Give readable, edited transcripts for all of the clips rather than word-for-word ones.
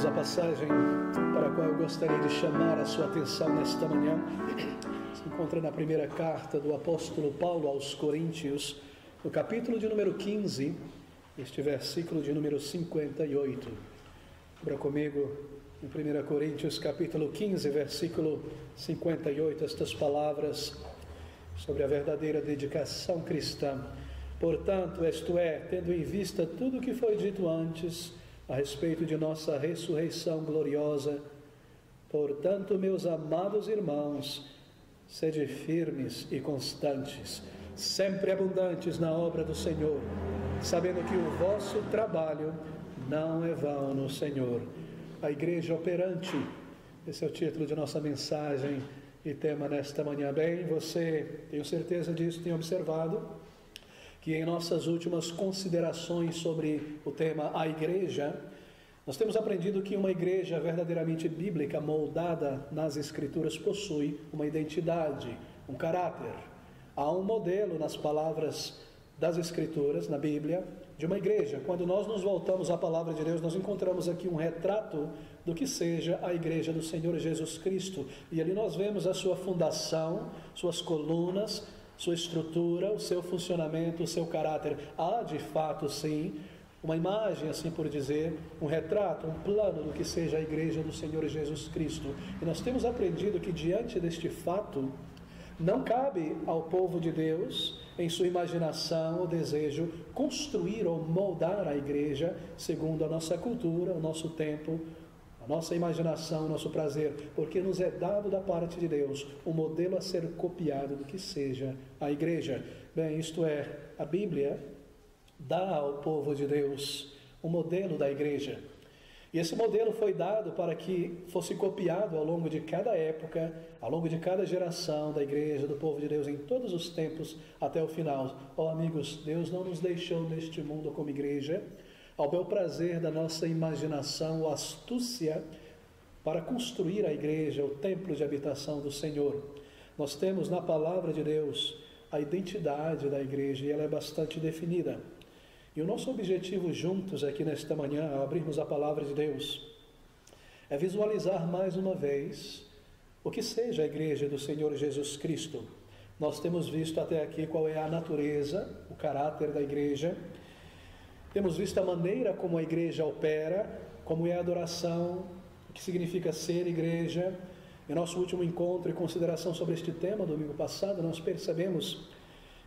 Amados, a passagem para a qual eu gostaria de chamar a sua atenção nesta manhã se encontra na primeira carta do apóstolo Paulo aos Coríntios, no capítulo de número 15, este versículo de número 58. Abra comigo em 1 Coríntios capítulo 15, versículo 58, estas palavras sobre a verdadeira dedicação cristã. Portanto, isto é, tendo em vista tudo o que foi dito antes a respeito de nossa ressurreição gloriosa, portanto, meus amados irmãos, sede firmes e constantes, sempre abundantes na obra do Senhor, sabendo que o vosso trabalho não é vão no Senhor. A igreja operante, esse é o título de nossa mensagem e tema nesta manhã. Bem, você, tenho certeza disso, tem observado que em nossas últimas considerações sobre o tema a igreja, nós temos aprendido que uma igreja verdadeiramente bíblica, moldada nas Escrituras, possui uma identidade, um caráter. Há um modelo nas palavras das Escrituras, na Bíblia, de uma igreja. Quando nós nos voltamos à palavra de Deus, nós encontramos aqui um retrato do que seja a igreja do Senhor Jesus Cristo. E ali nós vemos a sua fundação, suas colunas, sua estrutura, o seu funcionamento, o seu caráter. Há de fato sim uma imagem, assim por dizer, um retrato, um plano do que seja a igreja do Senhor Jesus Cristo. E nós temos aprendido que diante deste fato não cabe ao povo de Deus, em sua imaginação, o desejo construir ou moldar a igreja segundo a nossa cultura, o nosso tempo, a nossa imaginação, o nosso prazer, porque nos é dado da parte de Deus um modelo a ser copiado do que seja a igreja. Bem, isto é, a Bíblia dá ao povo de Deus um modelo da igreja. E esse modelo foi dado para que fosse copiado ao longo de cada época, ao longo de cada geração da igreja, do povo de Deus, em todos os tempos, até o final. Oh, amigos, Deus não nos deixou neste mundo como igreja ao bel prazer da nossa imaginação ou astúcia para construir a igreja, o templo de habitação do Senhor. Nós temos na palavra de Deus a identidade da igreja e ela é bastante definida. E o nosso objetivo juntos aqui nesta manhã, ao abrirmos a palavra de Deus, é visualizar mais uma vez o que seja a igreja do Senhor Jesus Cristo. Nós temos visto até aqui qual é a natureza, o caráter da igreja. Temos visto a maneira como a igreja opera, como é a adoração, o que significa ser igreja. Em nosso último encontro e consideração sobre este tema, domingo passado, nós percebemos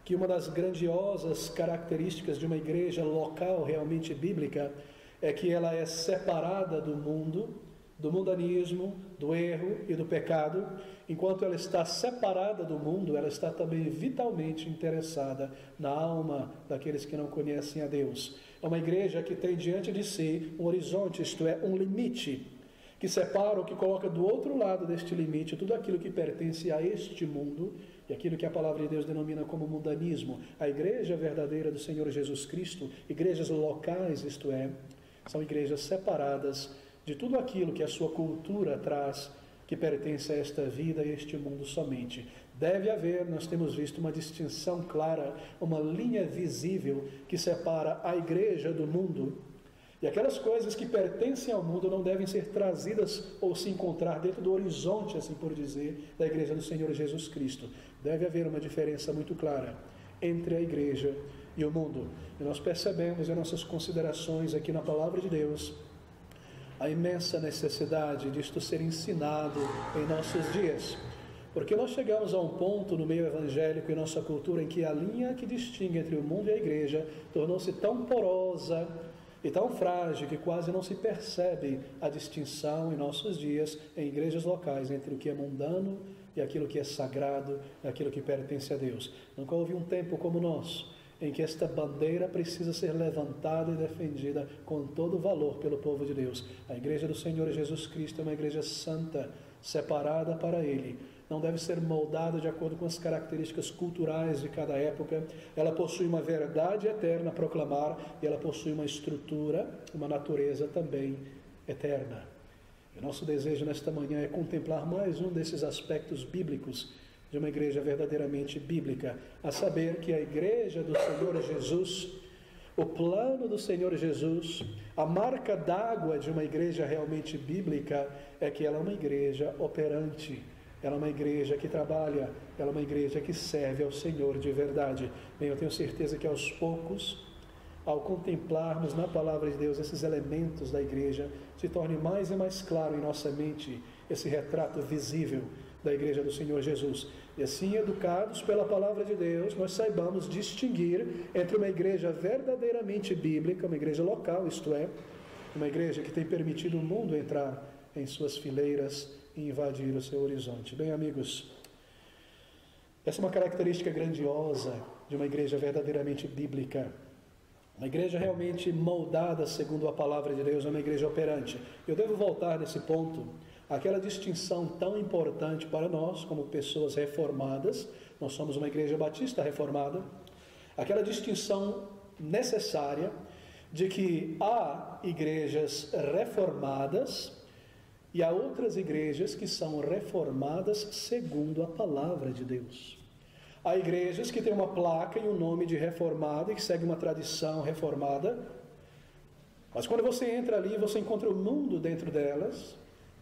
que uma das grandiosas características de uma igreja local realmente bíblica é que ela é separada do mundo, do mundanismo, do erro e do pecado. Enquanto ela está separada do mundo, ela está também vitalmente interessada na alma daqueles que não conhecem a Deus. É uma igreja que tem diante de si um horizonte, isto é, um limite, que separa ou que coloca do outro lado deste limite tudo aquilo que pertence a este mundo e aquilo que a palavra de Deus denomina como mundanismo. A igreja verdadeira do Senhor Jesus Cristo, igrejas locais, isto é, são igrejas separadas de tudo aquilo que a sua cultura traz, que pertence a esta vida e este mundo somente. Deve haver, nós temos visto, uma distinção clara, uma linha visível que separa a igreja do mundo. E aquelas coisas que pertencem ao mundo não devem ser trazidas ou se encontrar dentro do horizonte, assim por dizer, da igreja do Senhor Jesus Cristo. Deve haver uma diferença muito clara entre a igreja e o mundo. E nós percebemos em nossas considerações aqui na palavra de Deus a imensa necessidade disto ser ensinado em nossos dias. Porque nós chegamos a um ponto no meio evangélico e nossa cultura em que a linha que distingue entre o mundo e a igreja tornou-se tão porosa e tão frágil que quase não se percebe a distinção em nossos dias, em igrejas locais, entre o que é mundano e aquilo que é sagrado, aquilo que pertence a Deus. Nunca houve um tempo como o nosso, em que esta bandeira precisa ser levantada e defendida com todo valor pelo povo de Deus. A igreja do Senhor Jesus Cristo é uma igreja santa, separada para Ele. Não deve ser moldada de acordo com as características culturais de cada época. Ela possui uma verdade eterna a proclamar e ela possui uma estrutura, uma natureza também eterna. E o nosso desejo nesta manhã é contemplar mais um desses aspectos bíblicos de uma igreja verdadeiramente bíblica, a saber que a igreja do Senhor Jesus O plano do Senhor Jesus, a marca d'água de uma igreja realmente bíblica é que ela é uma igreja operante, ela é uma igreja que trabalha, ela é uma igreja que serve ao Senhor de verdade. Bem, eu tenho certeza que aos poucos, ao contemplarmos na palavra de Deus esses elementos da igreja, se torne mais e mais claro em nossa mente esse retrato visível da igreja do Senhor Jesus. E assim, educados pela palavra de Deus, nós saibamos distinguir entre uma igreja verdadeiramente bíblica, uma igreja local, isto é, uma igreja que tem permitido o mundo entrar em suas fileiras e invadir o seu horizonte. Bem, amigos, essa é uma característica grandiosa de uma igreja verdadeiramente bíblica. Uma igreja realmente moldada segundo a palavra de Deus, é uma igreja operante. Eu devo voltar nesse ponto àquela distinção tão importante para nós, como pessoas reformadas. Nós somos uma igreja batista reformada. Aquela distinção necessária de que há igrejas reformadas e há outras igrejas que são reformadas segundo a palavra de Deus. Há igrejas que têm uma placa e um nome de reformada e que seguem uma tradição reformada, mas quando você entra ali, você encontra o mundo dentro delas.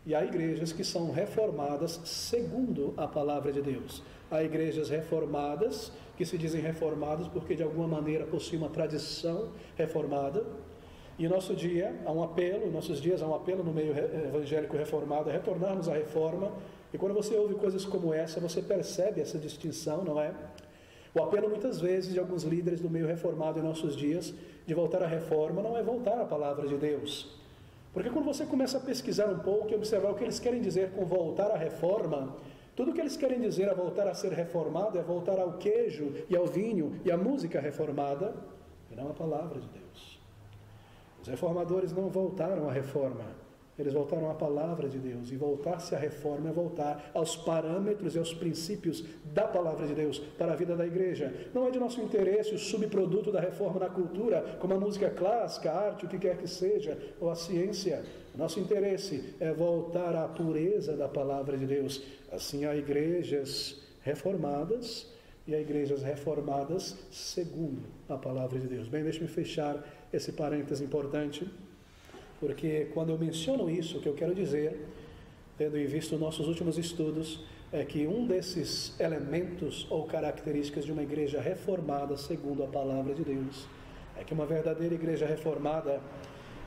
E há igrejas que são reformadas segundo a palavra de Deus. Há igrejas reformadas que se dizem reformadas porque de alguma maneira possuem uma tradição reformada. E em nossos dias há um apelo no meio evangélico reformado a retornarmos à reforma. E quando você ouve coisas como essa, você percebe essa distinção, não é? O apelo muitas vezes de alguns líderes do meio reformado em nossos dias de voltar à reforma não é voltar à palavra de Deus. Porque quando você começa a pesquisar um pouco e observar o que eles querem dizer com voltar à reforma, tudo o que eles querem dizer a voltar a ser reformado é voltar ao queijo e ao vinho e à música reformada, e não à palavra de Deus. Os reformadores não voltaram à reforma, eles voltaram à palavra de Deus. E voltar-se à reforma é voltar aos parâmetros e aos princípios da palavra de Deus para a vida da igreja. Não é de nosso interesse o subproduto da reforma na cultura, como a música clássica, a arte, o que quer que seja, ou a ciência. Nosso interesse é voltar à pureza da palavra de Deus. Assim, há igrejas reformadas e há igrejas reformadas segundo a palavra de Deus. Bem, deixe-me fechar esse parêntese importante, porque quando eu menciono isso, o que eu quero dizer, tendo em vista os nossos últimos estudos, é que um desses elementos ou características de uma igreja reformada, segundo a palavra de Deus, é que uma verdadeira igreja reformada,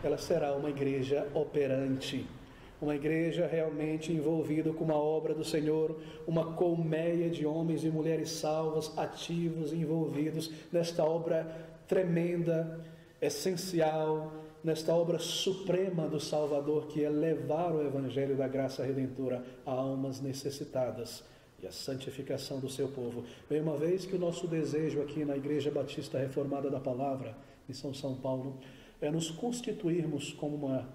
ela será uma igreja operante, uma igreja realmente envolvida com uma obra do Senhor, uma colmeia de homens e mulheres salvos, ativos, envolvidos nesta obra tremenda, essencial, nesta obra suprema do Salvador, que é levar o Evangelho da graça redentora a almas necessitadas e a santificação do seu povo. Bem, uma vez que o nosso desejo aqui na Igreja Batista Reformada da Palavra, em São Paulo, é nos constituirmos como uma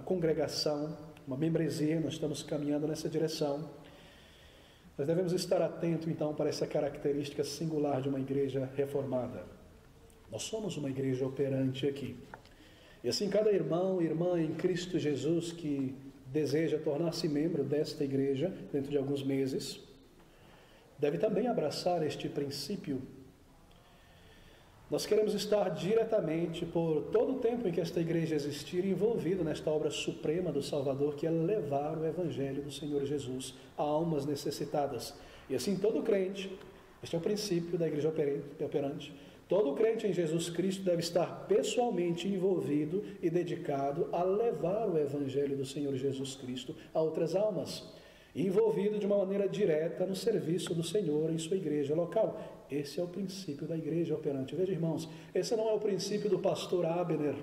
congregação, uma membresia, nós estamos caminhando nessa direção. Nós devemos estar atentos, então, para essa característica singular de uma igreja reformada. Nós somos uma igreja operante aqui. E assim, cada irmão e irmã em Cristo Jesus que deseja tornar-se membro desta igreja dentro de alguns meses, deve também abraçar este princípio. Nós queremos estar diretamente, por todo o tempo em que esta igreja existir, envolvido nesta obra suprema do Salvador, que é levar o Evangelho do Senhor Jesus a almas necessitadas. E assim, todo crente, este é o princípio da igreja operante, todo crente em Jesus Cristo deve estar pessoalmente envolvido e dedicado a levar o Evangelho do Senhor Jesus Cristo a outras almas, envolvido de uma maneira direta no serviço do Senhor em sua igreja local. Esse é o princípio da igreja operante. Veja, irmãos, esse não é o princípio do pastor Abner.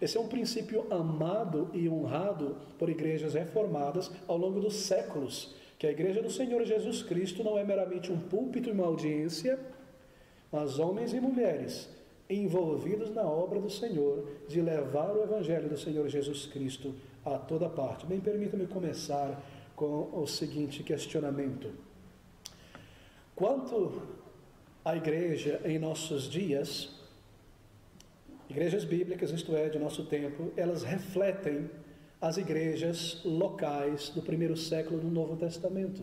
Esse é um princípio amado e honrado por igrejas reformadas ao longo dos séculos, que a igreja do Senhor Jesus Cristo não é meramente um púlpito e uma audiência, mas homens e mulheres envolvidos na obra do Senhor, de levar o Evangelho do Senhor Jesus Cristo a toda parte. Bem, permita-me começar com o seguinte questionamento: quanto à igreja em nossos dias, igrejas bíblicas, isto é, de nosso tempo, elas refletem as igrejas locais do primeiro século do Novo Testamento.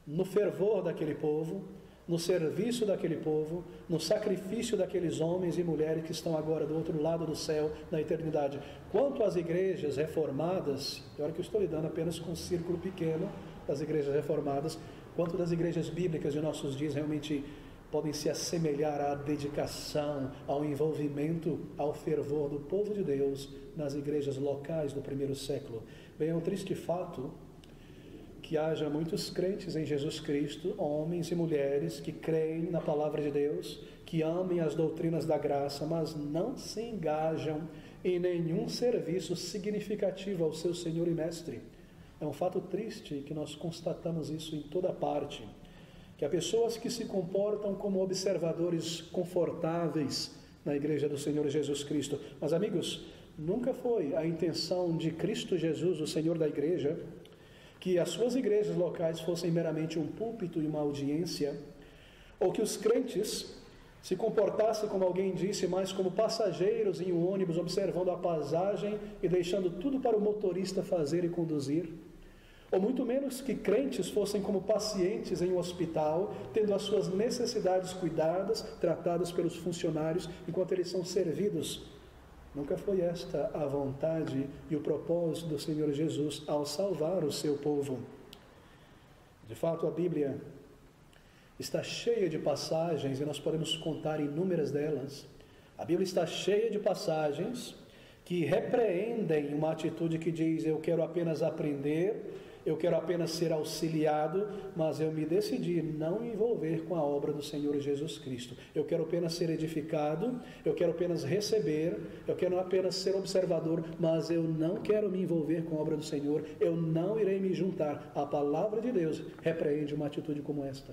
No fervor daquele povo, no serviço daquele povo, no sacrifício daqueles homens e mulheres que estão agora do outro lado do céu, na eternidade. Quanto às igrejas reformadas, agora que eu estou lidando apenas com um círculo pequeno das igrejas reformadas, quanto das igrejas bíblicas de nossos dias realmente podem se assemelhar à dedicação, ao envolvimento, ao fervor do povo de Deus nas igrejas locais do primeiro século. Bem, é um triste fato que haja muitos crentes em Jesus Cristo, homens e mulheres que creem na palavra de Deus, que amem as doutrinas da graça, mas não se engajam em nenhum serviço significativo ao seu Senhor e Mestre. É um fato triste que nós constatamos isso em toda parte, que há pessoas que se comportam como observadores confortáveis na igreja do Senhor Jesus Cristo. Mas, amigos, nunca foi a intenção de Cristo Jesus, o Senhor da igreja, que as suas igrejas locais fossem meramente um púlpito e uma audiência, ou que os crentes se comportassem, como alguém disse, mais como passageiros em um ônibus, observando a paisagem e deixando tudo para o motorista fazer e conduzir, ou muito menos que crentes fossem como pacientes em um hospital, tendo as suas necessidades cuidadas, tratadas pelos funcionários, enquanto eles são servidos. Nunca foi esta a vontade e o propósito do Senhor Jesus ao salvar o seu povo. De fato, a Bíblia está cheia de passagens, e nós podemos contar inúmeras delas. A Bíblia está cheia de passagens que repreendem uma atitude que diz: eu quero apenas aprender, eu quero apenas ser auxiliado, mas eu me decidi não me envolver com a obra do Senhor Jesus Cristo. Eu quero apenas ser edificado, eu quero apenas receber, eu quero apenas ser observador, mas eu não quero me envolver com a obra do Senhor, eu não irei me juntar. A palavra de Deus repreende uma atitude como esta.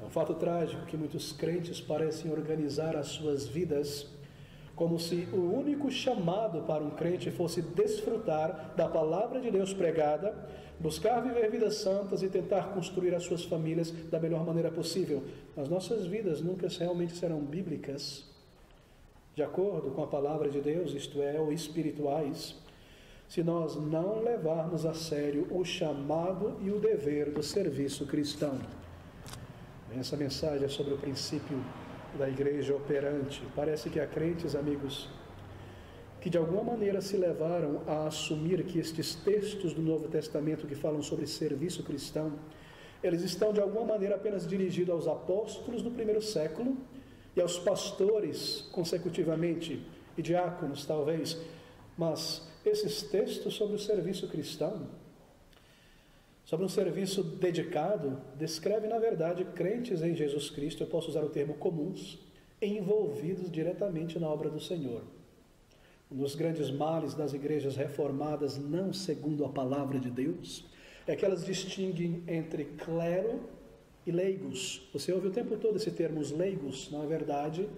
É um fato trágico que muitos crentes parecem organizar as suas vidas como se o único chamado para um crente fosse desfrutar da palavra de Deus pregada, buscar viver vidas santas e tentar construir as suas famílias da melhor maneira possível. As nossas vidas nunca realmente serão bíblicas, de acordo com a palavra de Deus, isto é, ou espirituais, se nós não levarmos a sério o chamado e o dever do serviço cristão. Essa mensagem é sobre o princípio da igreja operante. Parece que há crentes, amigos, que de alguma maneira se levaram a assumir que estes textos do Novo Testamento que falam sobre serviço cristão, eles estão de alguma maneira apenas dirigidos aos apóstolos do primeiro século e aos pastores consecutivamente, e diáconos talvez, mas esses textos sobre o serviço cristão, sobre um serviço dedicado, descreve na verdade crentes em Jesus Cristo, eu posso usar o termo comuns, envolvidos diretamente na obra do Senhor. Um dos grandes males das igrejas reformadas, não segundo a palavra de Deus, é que elas distinguem entre clero e leigos. Você ouve o tempo todo esse termo, os leigos, não é verdade?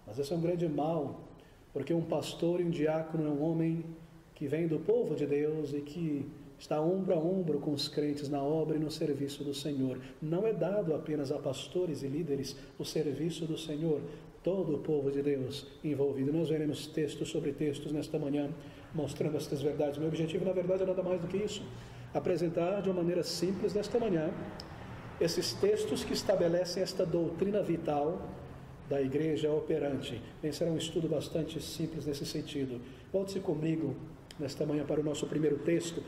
Mas esse é um grande mal, porque um pastor e um diácono é um homem que vem do povo de Deus e que está ombro a ombro com os crentes na obra e no serviço do Senhor. Não é dado apenas a pastores e líderes o serviço do Senhor, todo o povo de Deus envolvido. Nós veremos textos sobre textos nesta manhã, mostrando estas verdades. Meu objetivo, na verdade, é nada mais do que isso: apresentar de uma maneira simples nesta manhã esses textos que estabelecem esta doutrina vital da igreja operante. Bem, será um estudo bastante simples nesse sentido. Volte-se comigo nesta manhã para o nosso primeiro texto,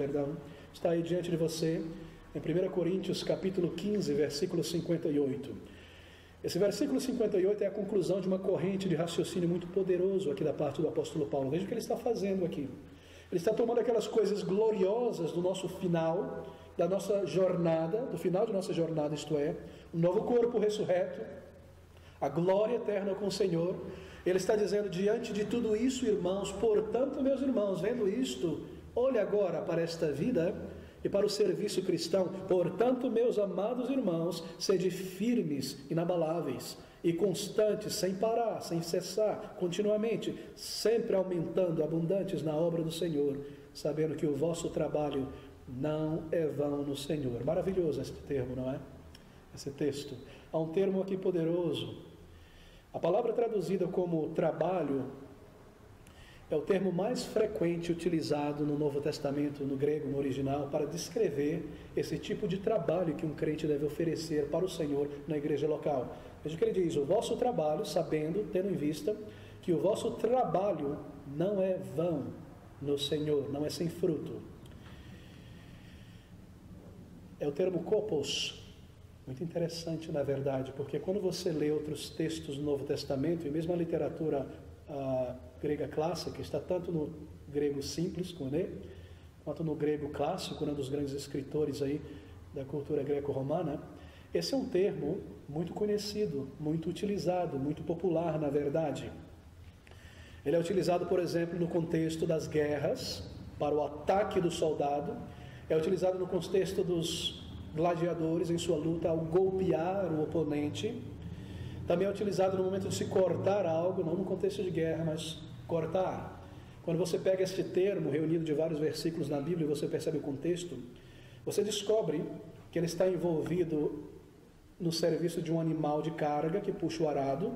está aí diante de você, em 1 Coríntios capítulo 15, versículo 58. Esse versículo 58 é a conclusão de uma corrente de raciocínio muito poderoso aqui da parte do apóstolo Paulo. Veja o que ele está fazendo aqui. Ele está tomando aquelas coisas gloriosas do nosso final, da nossa jornada, do final de nossa jornada, isto é, um novo corpo ressurreto, a glória eterna com o Senhor. Ele está dizendo: diante de tudo isso, irmãos, portanto, meus irmãos, vendo isto, olhe agora para esta vida e para o serviço cristão. Portanto, meus amados irmãos, sede firmes, inabaláveis e constantes, sem parar, sem cessar, continuamente, sempre aumentando, abundantes na obra do Senhor, sabendo que o vosso trabalho não é vão no Senhor. Maravilhoso este termo, não é? Esse texto. Há um termo aqui poderoso. A palavra traduzida como trabalho, é o termo mais frequente utilizado no Novo Testamento, no grego, no original, para descrever esse tipo de trabalho que um crente deve oferecer para o Senhor na igreja local. Veja o que ele diz: o vosso trabalho, sabendo, tendo em vista, que o vosso trabalho não é vão no Senhor, não é sem fruto. É o termo kopos, muito interessante na verdade, porque quando você lê outros textos do Novo Testamento, e mesmo a literatura grega clássica, está tanto no grego simples, quanto no grego clássico, um dos grandes escritores aí da cultura greco-romana, esse é um termo muito conhecido, muito utilizado, muito popular na verdade. Ele é utilizado, por exemplo, no contexto das guerras, para o ataque do soldado, é utilizado no contexto dos gladiadores em sua luta ao golpear o oponente. Também é utilizado no momento de se cortar algo, não no contexto de guerra, mas cortar. Quando você pega este termo, reunido de vários versículos na Bíblia, e você percebe o contexto, você descobre que ele está envolvido no serviço de um animal de carga que puxa o arado.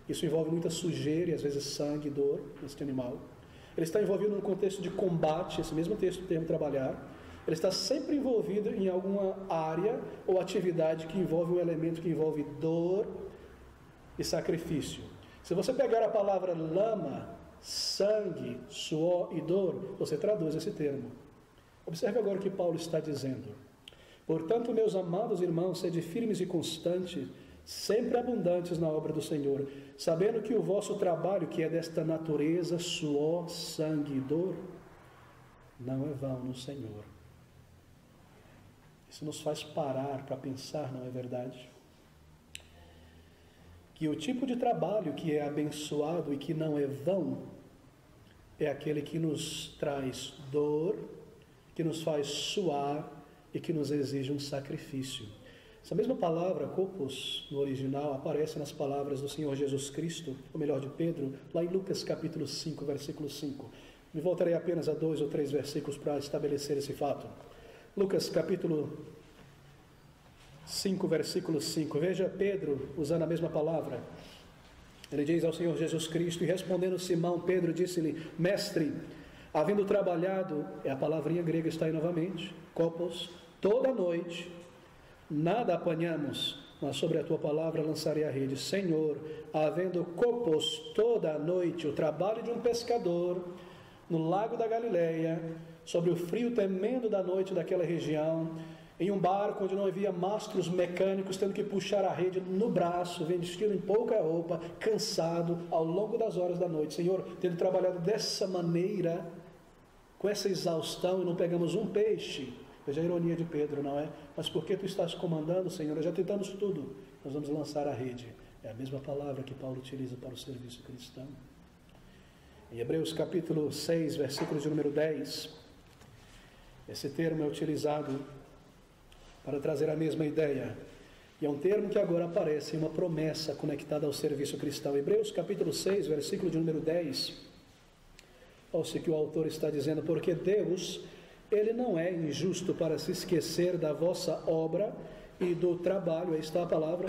Isso envolve muita sujeira e às vezes sangue e dor neste animal. Ele está envolvido no contexto de combate, esse mesmo texto termo trabalhar. Ele está sempre envolvido em alguma área ou atividade que envolve um elemento que envolve dor e sacrifício. Se você pegar a palavra lama, sangue, suor e dor, você traduz esse termo. Observe agora o que Paulo está dizendo. Portanto, meus amados irmãos, sede firmes e constantes, sempre abundantes na obra do Senhor, sabendo que o vosso trabalho, que é desta natureza, suor, sangue e dor, não é vão no Senhor. Isso nos faz parar para pensar, não é verdade? Que o tipo de trabalho que é abençoado e que não é vão, é aquele que nos traz dor, que nos faz suar e que nos exige um sacrifício. Essa mesma palavra, kopos, no original, aparece nas palavras do Senhor Jesus Cristo, ou melhor, de Pedro, lá em Lucas capítulo 5, versículo 5. Me voltarei apenas a 2 ou 3 versículos para estabelecer esse fato. Lucas capítulo 5, versículo 5. Veja Pedro usando a mesma palavra. Ele diz ao Senhor Jesus Cristo: e respondendo Simão, Pedro disse-lhe: Mestre, havendo trabalhado, a palavrinha grega está aí novamente, kopos, toda a noite, nada apanhamos, mas sobre a tua palavra lançarei a rede. Senhor, havendo kopos toda a noite, o trabalho de um pescador no lago da Galileia, sobre o frio tremendo da noite daquela região, em um barco onde não havia mastros mecânicos, tendo que puxar a rede no braço, vestido em pouca roupa, cansado, ao longo das horas da noite. Senhor, tendo trabalhado dessa maneira, com essa exaustão, e não pegamos um peixe. Veja a ironia de Pedro, não é? Mas porque tu estás comandando, Senhor, nós já tentamos tudo, nós vamos lançar a rede. É a mesma palavra que Paulo utiliza para o serviço cristão. Em Hebreus capítulo 6, versículo de número 10, esse termo é utilizado para trazer a mesma ideia. E é um termo que agora aparece em uma promessa conectada ao serviço cristão. Hebreus capítulo 6, versículo de número 10. Ouça que o autor está dizendo: porque Deus, Ele não é injusto para se esquecer da vossa obra e do trabalho, aí está a palavra,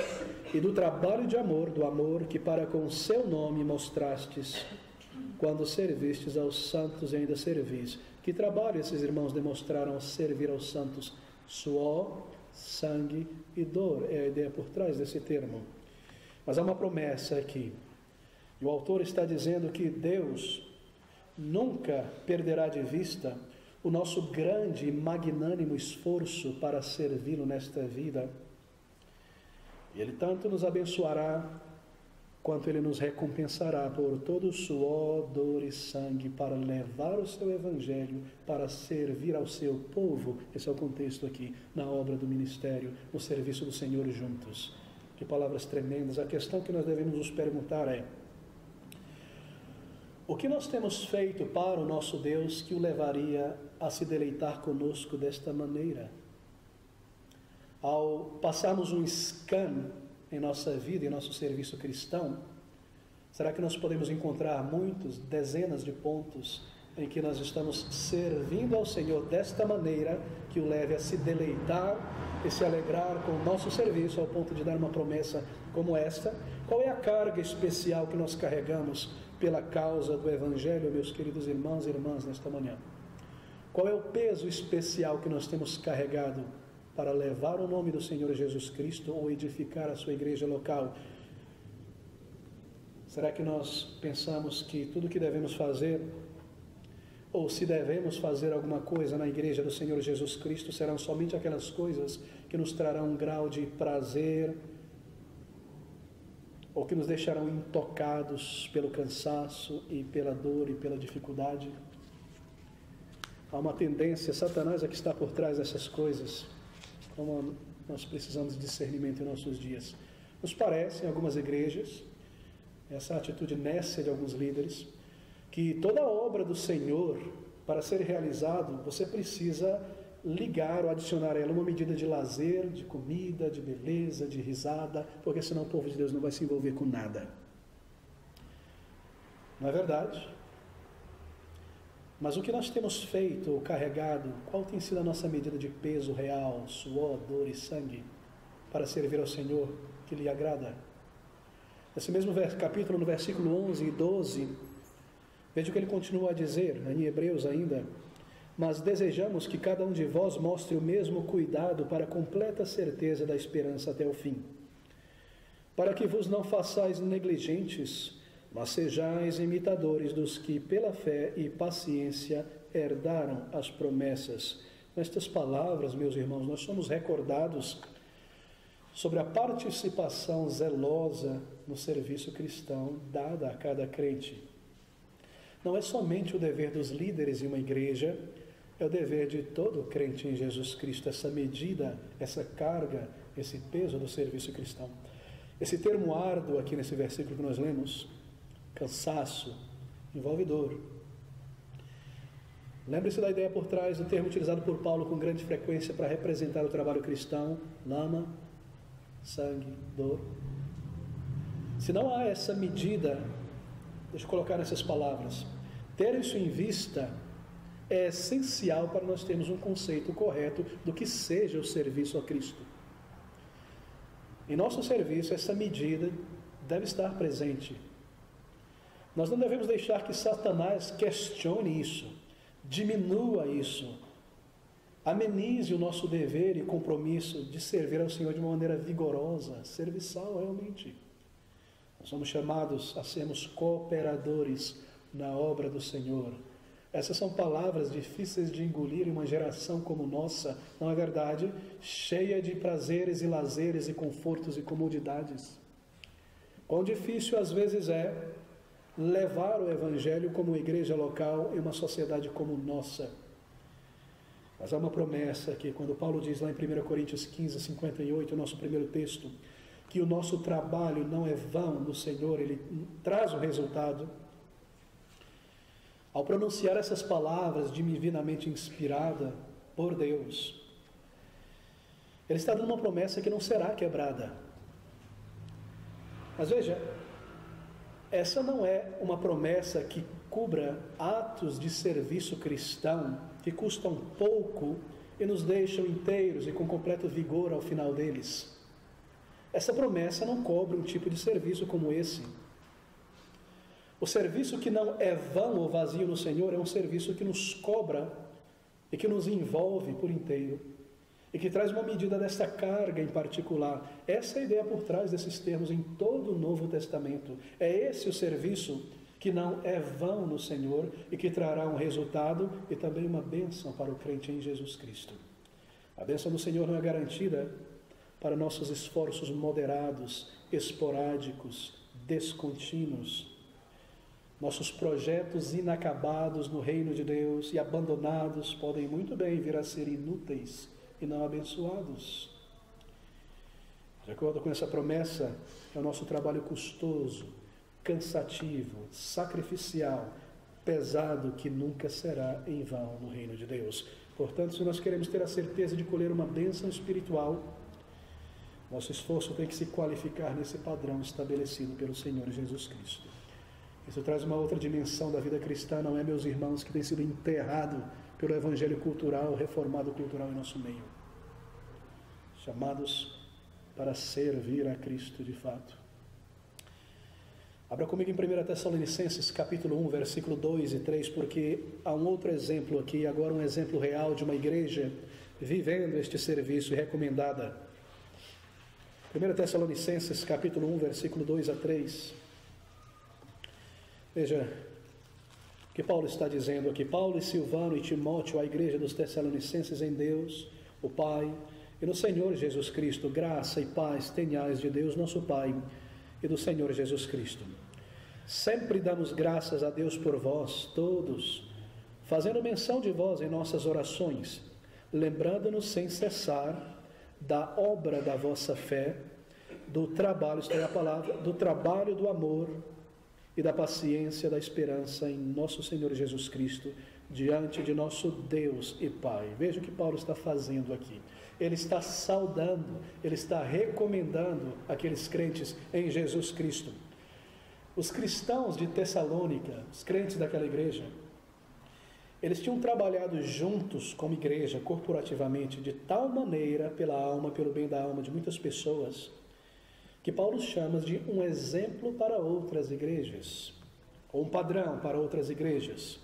e do trabalho de amor, do amor que para com o seu nome mostrastes, quando servistes aos santos e ainda servis. Que trabalho esses irmãos demonstraram ao servir aos santos? Suor, sangue e dor, é a ideia por trás desse termo. Mas há uma promessa aqui, e o autor está dizendo que Deus nunca perderá de vista o nosso grande e magnânimo esforço para servi-lo nesta vida. Ele tanto nos abençoará, quanto Ele nos recompensará por todo o suor, dor e sangue para levar o seu Evangelho, para servir ao seu povo. Esse é o contexto aqui, na obra do ministério, no serviço do Senhor juntos. Que palavras tremendas. A questão que nós devemos nos perguntar é: o que nós temos feito para o nosso Deus que o levaria a se deleitar conosco desta maneira? Ao passarmos um scan em nossa vida, em nosso serviço cristão, será que nós podemos encontrar dezenas de pontos em que nós estamos servindo ao Senhor desta maneira que o leve a se deleitar e se alegrar com o nosso serviço, ao ponto de dar uma promessa como esta? Qual é a carga especial que nós carregamos pela causa do Evangelho, meus queridos irmãos e irmãs, nesta manhã? Qual é o peso especial que nós temos carregado para levar o nome do Senhor Jesus Cristo ou edificar a sua igreja local? Será que nós pensamos que tudo o que devemos fazer, ou se devemos fazer alguma coisa na igreja do Senhor Jesus Cristo, serão somente aquelas coisas que nos trarão um grau de prazer, ou que nos deixarão intocados pelo cansaço e pela dor e pela dificuldade? Há uma tendência, Satanás é que está por trás dessas coisas, como nós precisamos de discernimento em nossos dias. Nos parece, em algumas igrejas, essa atitude nécia de alguns líderes, que toda a obra do Senhor, para ser realizado, você precisa ligar ou adicionar a ela uma medida de lazer, de comida, de beleza, de risada, porque senão o povo de Deus não vai se envolver com nada. Não é verdade? Mas o que nós temos feito ou carregado, qual tem sido a nossa medida de peso real, suor, dor e sangue, para servir ao Senhor que lhe agrada? Nesse mesmo capítulo, no versículo 11 e 12, veja o que ele continua a dizer, em Hebreus ainda: mas desejamos que cada um de vós mostre o mesmo cuidado para a completa certeza da esperança até o fim, para que vos não façais negligentes, mas sejais imitadores dos que pela fé e paciência herdaram as promessas. Nestas palavras, meus irmãos, nós somos recordados sobre a participação zelosa no serviço cristão dada a cada crente. Não é somente o dever dos líderes de uma igreja, é o dever de todo crente em Jesus Cristo, essa medida, essa carga, esse peso do serviço cristão. Esse termo árduo aqui nesse versículo que nós lemos, cansaço, envolve dor. Lembre-se da ideia por trás do termo utilizado por Paulo com grande frequência para representar o trabalho cristão: lama, sangue, dor. Se não há essa medida, deixa eu colocar nessas palavras, ter isso em vista é essencial para nós termos um conceito correto do que seja o serviço a Cristo. Em nosso serviço, essa medida deve estar presente. Nós não devemos deixar que Satanás questione isso, diminua isso, amenize o nosso dever e compromisso de servir ao Senhor de uma maneira vigorosa, serviçal realmente. Nós somos chamados a sermos cooperadores na obra do Senhor. Essas são palavras difíceis de engolir em uma geração como nossa, não é verdade? Cheia de prazeres e lazeres e confortos e comodidades. Quão difícil às vezes é levar o Evangelho como igreja local em uma sociedade como nossa. Mas há uma promessa que, quando Paulo diz lá em 1 Coríntios 15, 58, o nosso primeiro texto, que o nosso trabalho não é vão no Senhor, ele traz o resultado. Ao pronunciar essas palavras divinamente inspirada por Deus, ele está dando uma promessa que não será quebrada. Mas veja, essa não é uma promessa que cubra atos de serviço cristão que custam pouco e nos deixam inteiros e com completo vigor ao final deles. Essa promessa não cobre um tipo de serviço como esse. O serviço que não é vão ou vazio no Senhor é um serviço que nos cobra e que nos envolve por inteiro e que traz uma medida desta carga em particular. Essa é a ideia por trás desses termos em todo o Novo Testamento. É esse o serviço que não é vão no Senhor e que trará um resultado e também uma bênção para o crente em Jesus Cristo. A bênção do Senhor não é garantida para nossos esforços moderados, esporádicos, descontínuos. Nossos projetos inacabados no reino de Deus e abandonados podem muito bem vir a ser inúteis e não abençoados. De acordo com essa promessa, é o nosso trabalho custoso, cansativo, sacrificial, pesado, que nunca será em vão no reino de Deus. Portanto, se nós queremos ter a certeza de colher uma bênção espiritual, nosso esforço tem que se qualificar nesse padrão estabelecido pelo Senhor Jesus Cristo. Isso traz uma outra dimensão da vida cristã, não é, meus irmãos, que tem sido enterrado pelo evangelho cultural, reformado cultural em nosso meio. Chamados para servir a Cristo de fato. Abra comigo em 1 Tessalonicenses, capítulo 1, versículo 2 e 3, porque há um outro exemplo aqui, agora um exemplo real de uma igreja vivendo este serviço e recomendada. 1 Tessalonicenses, capítulo 1, versículo 2 a 3. Veja o que Paulo está dizendo aqui. Paulo e Silvano e Timóteo, a igreja dos Tessalonicenses em Deus, o Pai, e no Senhor Jesus Cristo, graça e paz tenhais de Deus nosso Pai e do Senhor Jesus Cristo. Sempre damos graças a Deus por vós todos, fazendo menção de vós em nossas orações, lembrando-nos sem cessar da obra da vossa fé, do trabalho, isto é a palavra, do trabalho do amor e da paciência da esperança em nosso Senhor Jesus Cristo, diante de nosso Deus e Pai. Veja o que Paulo está fazendo aqui. Ele está saudando, ele está recomendando aqueles crentes em Jesus Cristo. Os cristãos de Tessalônica, os crentes daquela igreja, eles tinham trabalhado juntos como igreja, corporativamente, de tal maneira, pela alma, pelo bem da alma de muitas pessoas, que Paulo chama de um exemplo para outras igrejas, ou um padrão para outras igrejas.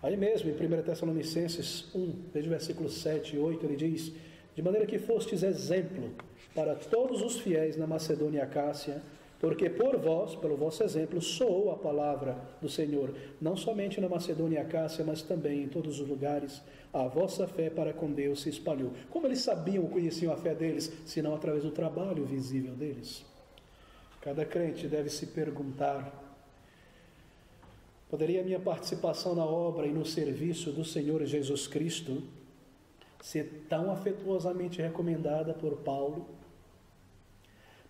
Aí mesmo, em 1 Tessalonicenses 1, veja o versículo 7 e 8, ele diz: de maneira que fostes exemplo para todos os fiéis na Macedônia e Acácia, porque por vós, pelo vosso exemplo, soou a palavra do Senhor, não somente na Macedônia e Acácia, mas também em todos os lugares. A vossa fé para com Deus se espalhou. Como eles sabiam, conheciam a fé deles, senão através do trabalho visível deles? Cada crente deve se perguntar: poderia a minha participação na obra e no serviço do Senhor Jesus Cristo ser tão afetuosamente recomendada por Paulo?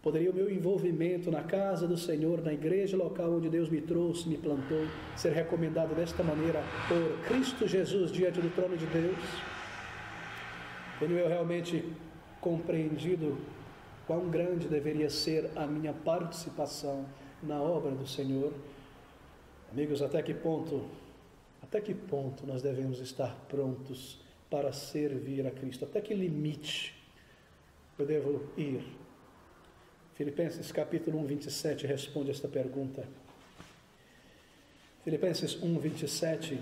Poderia o meu envolvimento na casa do Senhor, na igreja local onde Deus me trouxe, me plantou, ser recomendado desta maneira por Cristo Jesus diante do trono de Deus? Tenho eu realmente compreendido quão grande deveria ser a minha participação na obra do Senhor? Amigos, até que ponto nós devemos estar prontos para servir a Cristo? Até que limite eu devo ir? Filipenses capítulo 1, 27 responde esta pergunta. Filipenses 1, 27.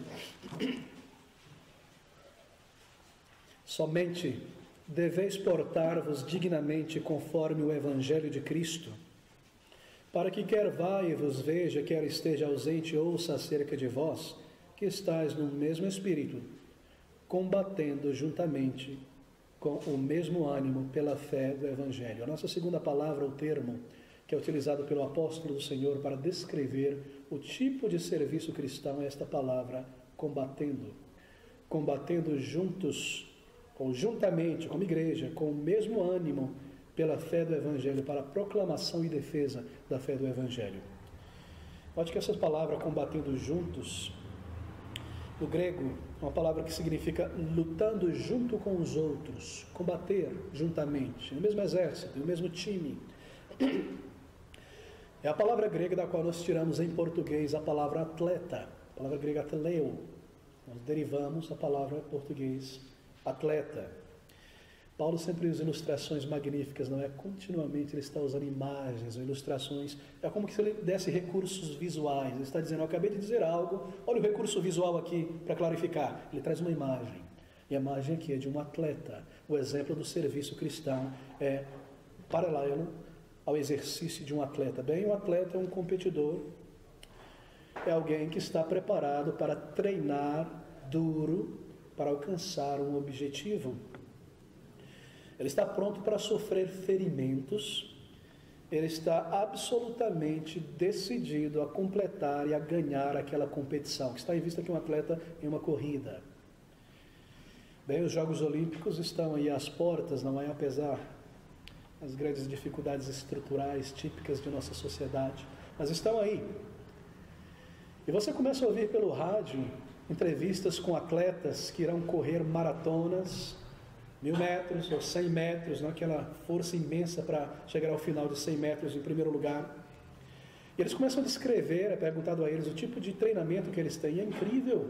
Somente deveis portar-vos dignamente conforme o Evangelho de Cristo, para que quer vá e vos veja, quer esteja ausente, ouça acerca de vós, que estáis no mesmo Espírito, combatendo juntamente com o mesmo ânimo pela fé do Evangelho. A nossa segunda palavra, o termo que é utilizado pelo apóstolo do Senhor para descrever o tipo de serviço cristão, é esta palavra, combatendo. Combatendo juntos, ou juntamente, como igreja, com o mesmo ânimo pela fé do Evangelho, para a proclamação e defesa da fé do Evangelho. Acho que essa palavra, combatendo juntos, no grego, é uma palavra que significa lutando junto com os outros, combater juntamente, no mesmo exército, no mesmo time. É a palavra grega da qual nós tiramos em português a palavra atleta, a palavra grega athleo. Nós derivamos a palavra em português atleta. Paulo sempre usa ilustrações magníficas, não é? Continuamente ele está usando imagens ou ilustrações. É como se ele desse recursos visuais. Ele está dizendo: eu acabei de dizer algo, olha o recurso visual aqui para clarificar. Ele traz uma imagem. E a imagem aqui é de um atleta. O exemplo do serviço cristão é paralelo ao exercício de um atleta. Bem, o atleta é um competidor, é alguém que está preparado para treinar duro para alcançar um objetivo. Ele está pronto para sofrer ferimentos, ele está absolutamente decidido a completar e a ganhar aquela competição, que está em vista que um atleta em uma corrida. Bem, os Jogos Olímpicos estão aí às portas, não é? Apesar das grandes dificuldades estruturais típicas de nossa sociedade, mas estão aí. E você começa a ouvir pelo rádio entrevistas com atletas que irão correr maratonas, 1000 metros ou 100 metros, não? Aquela força imensa para chegar ao final de 100 metros em primeiro lugar. E eles começam a descrever, é perguntado a eles o tipo de treinamento que eles têm. É incrível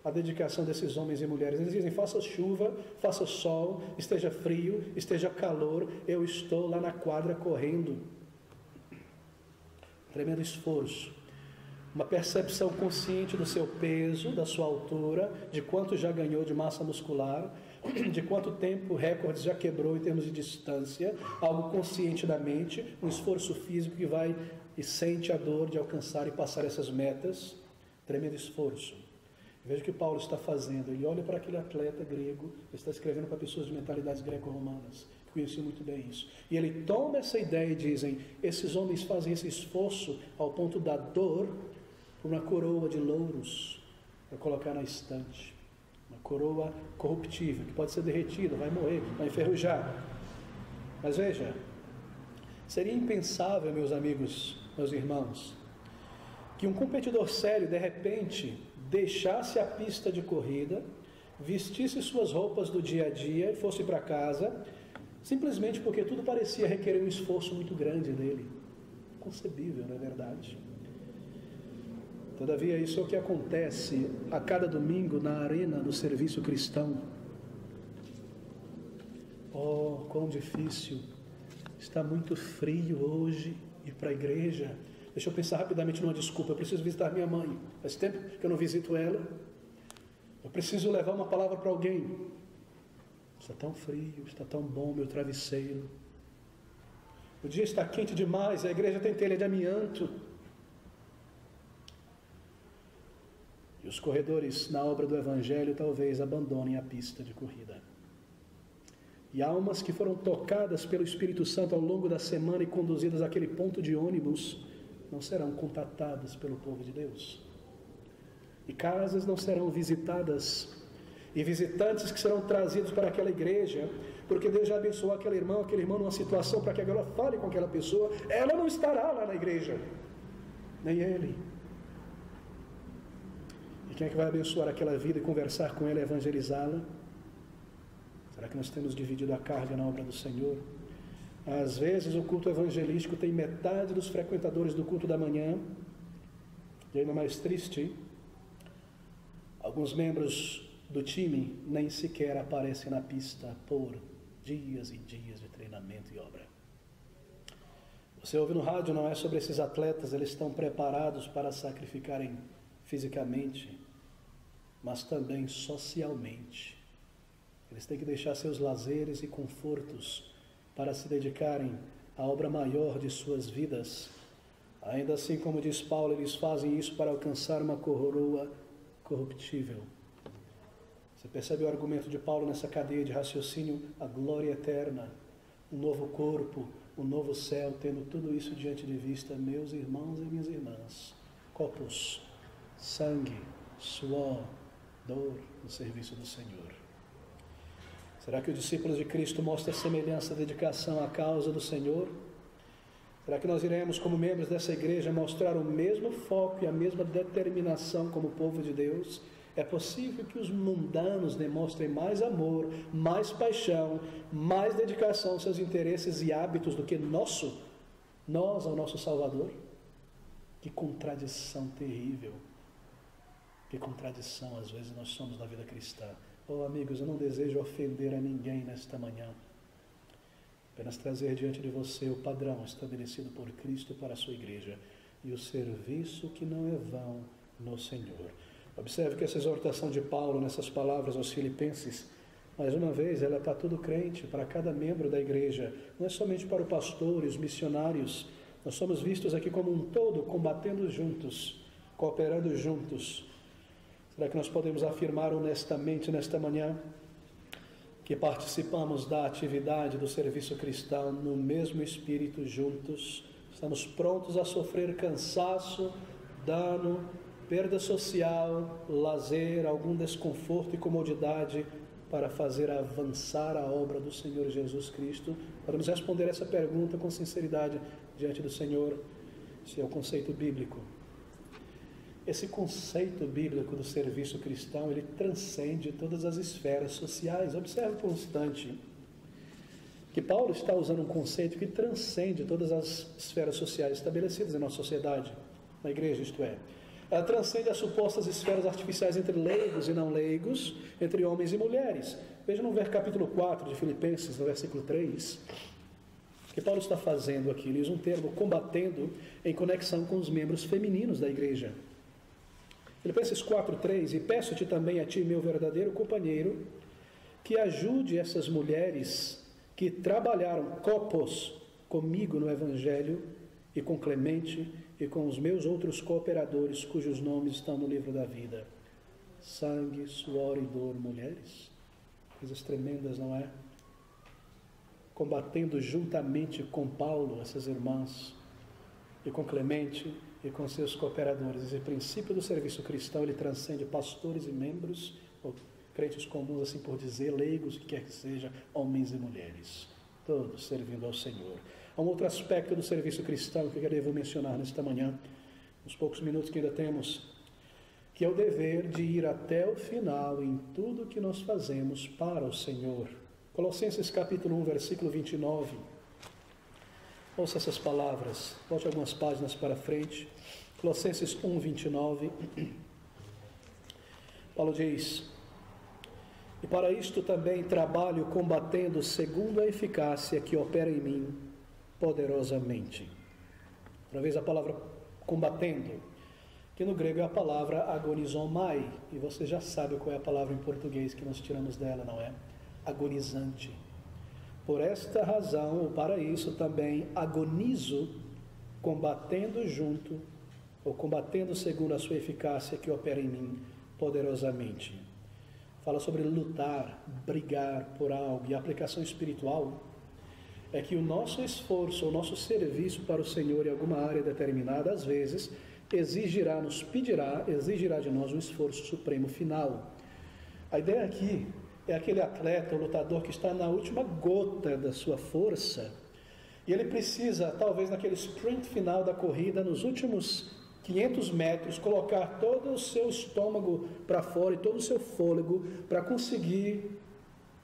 a dedicação desses homens e mulheres. Eles dizem: faça chuva, faça sol, esteja frio, esteja calor, eu estou lá na quadra correndo. tremendo esforço, uma percepção consciente do seu peso, da sua altura, de quanto já ganhou de massa muscular, de quanto tempo recordes já quebrou em termos de distância, algo consciente da mente, um esforço físico que vai e sente a dor de alcançar e passar essas metas, tremendo esforço. Veja o que Paulo está fazendo, ele olha para aquele atleta grego, ele está escrevendo para pessoas de mentalidades greco-romanas, que conheciam muito bem isso, e ele toma essa ideia e dizem, esses homens fazem esse esforço ao ponto da dor, por uma coroa de louros, para colocar na estante, uma coroa corruptível, que pode ser derretida, vai morrer, vai enferrujar. Mas veja, seria impensável, meus amigos, meus irmãos, que um competidor sério, de repente, deixasse a pista de corrida, vestisse suas roupas do dia a dia e fosse para casa, simplesmente porque tudo parecia requerer um esforço muito grande dele. Inconcebível, não é verdade? Todavia, isso é o que acontece a cada domingo na arena do serviço cristão. Oh, quão difícil! Está muito frio hoje ir para a igreja. Deixa eu pensar rapidamente numa desculpa. Eu preciso visitar minha mãe. Faz tempo que eu não visito ela. Eu preciso levar uma palavra para alguém. Está tão frio, está tão bom meu travesseiro. O dia está quente demais, a igreja tem telha de amianto. E os corredores na obra do Evangelho talvez abandonem a pista de corrida. E almas que foram tocadas pelo Espírito Santo ao longo da semana e conduzidas àquele ponto de ônibus não serão contatadas pelo povo de Deus. E casas não serão visitadas. E visitantes que serão trazidos para aquela igreja, porque Deus já abençoou aquele irmão numa situação para que ela fale com aquela pessoa, ela não estará lá na igreja, nem ele. E quem é que vai abençoar aquela vida e conversar com ela e evangelizá-la? Será que nós temos dividido a carga na obra do Senhor? Às vezes o culto evangelístico tem metade dos frequentadores do culto da manhã, e ainda mais triste, alguns membros do time nem sequer aparecem na pista por dias e dias de treinamento e obra. Você ouve no rádio, não é sobre esses atletas, eles estão preparados para sacrificarem fisicamente, mas também socialmente. Eles têm que deixar seus lazeres e confortos para se dedicarem à obra maior de suas vidas. Ainda assim, como diz Paulo, eles fazem isso para alcançar uma coroa corruptível. Você percebe o argumento de Paulo nessa cadeia de raciocínio? A glória eterna, um novo corpo, um novo céu, tendo tudo isso diante de vista, meus irmãos e minhas irmãs. Copos, sangue, suor, dor no serviço do Senhor. Será que os discípulos de Cristo mostram semelhança, dedicação à causa do Senhor? Será que nós iremos, como membros dessa igreja, mostrar o mesmo foco e a mesma determinação como povo de Deus? É possível que os mundanos demonstrem mais amor, mais paixão, mais dedicação aos seus interesses e hábitos do que nós ao nosso Salvador? Que contradição terrível! Que contradição às vezes nós somos na vida cristã. Oh, amigos, eu não desejo ofender a ninguém nesta manhã. Apenas trazer diante de você o padrão estabelecido por Cristo para a sua igreja e o serviço que não é vão no Senhor. Observe que essa exortação de Paulo nessas palavras aos filipenses, mais uma vez, ela é para todo crente, para cada membro da igreja, não é somente para o pastor e os missionários. Nós somos vistos aqui como um todo, combatendo juntos, cooperando juntos. Será que nós podemos afirmar honestamente nesta manhã que participamos da atividade do serviço cristão no mesmo espírito juntos? Estamos prontos a sofrer cansaço, dano, perda social, lazer, algum desconforto e comodidade para fazer avançar a obra do Senhor Jesus Cristo? Podemos responder essa pergunta com sinceridade diante do Senhor. Esse é o conceito bíblico. Esse conceito bíblico do serviço cristão, ele transcende todas as esferas sociais. Observe por um instante que Paulo está usando um conceito que transcende todas as esferas sociais estabelecidas em nossa sociedade, na igreja, isto é. Ela transcende as supostas esferas artificiais entre leigos e não leigos, entre homens e mulheres. Veja no capítulo 4 de Filipenses, no versículo 3, que Paulo está fazendo aqui. Ele usa um termo combatendo em conexão com os membros femininos da igreja. Filipenses 4:3, e peço-te também a ti, meu verdadeiro companheiro, que ajude essas mulheres que trabalharam copos comigo no Evangelho, e com Clemente e com os meus outros cooperadores, cujos nomes estão no livro da vida. Sangue, suor e dor, mulheres. Coisas tremendas, não é? Combatendo juntamente com Paulo, essas irmãs, e com Clemente e com seus cooperadores. Esse princípio do serviço cristão, ele transcende pastores e membros, ou crentes comuns, assim por dizer, leigos, o que quer que seja, homens e mulheres, todos servindo ao Senhor. Há um outro aspecto do serviço cristão que eu devo mencionar nesta manhã, nos poucos minutos que ainda temos, que é o dever de ir até o final em tudo que nós fazemos para o Senhor. Colossenses capítulo 1, versículo 29. Ouça essas palavras, volte algumas páginas para frente. Colossenses 1, 29. Paulo diz: e para isto também trabalho combatendo segundo a eficácia que opera em mim poderosamente. Outra vez a palavra combatendo, que no grego é a palavra agonizomai, e você já sabe qual é a palavra em português que nós tiramos dela, não é? Agonizante. Por esta razão, ou para isso também agonizo, combatendo junto, ou combatendo segundo a sua eficácia que opera em mim poderosamente. Fala sobre lutar, brigar por algo, e a aplicação espiritual é que o nosso esforço, o nosso serviço para o Senhor em alguma área determinada, às vezes, exigirá de nós um esforço supremo final. A ideia aqui é aquele atleta, o lutador que está na última gota da sua força, e ele precisa, talvez naquele sprint final da corrida, nos últimos 500 metros, colocar todo o seu estômago para fora e todo o seu fôlego para conseguir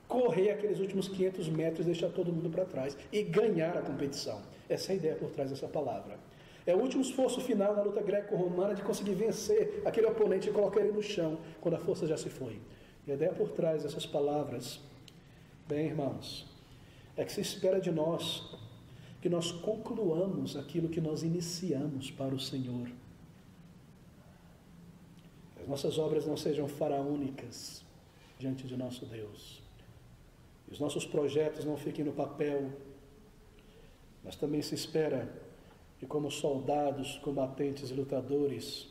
correr aqueles últimos 500 metros, deixar todo mundo para trás e ganhar a competição. Essa é a ideia por trás dessa palavra. É o último esforço final na luta greco-romana de conseguir vencer aquele oponente e colocar ele no chão quando a força já se foi. E a ideia por trás dessas palavras, bem, irmãos, é que se espera de nós que nós concluamos aquilo que nós iniciamos para o Senhor. As nossas obras não sejam faraônicas diante de nosso Deus. Os nossos projetos não fiquem no papel, mas também se espera que, como soldados, combatentes e lutadores,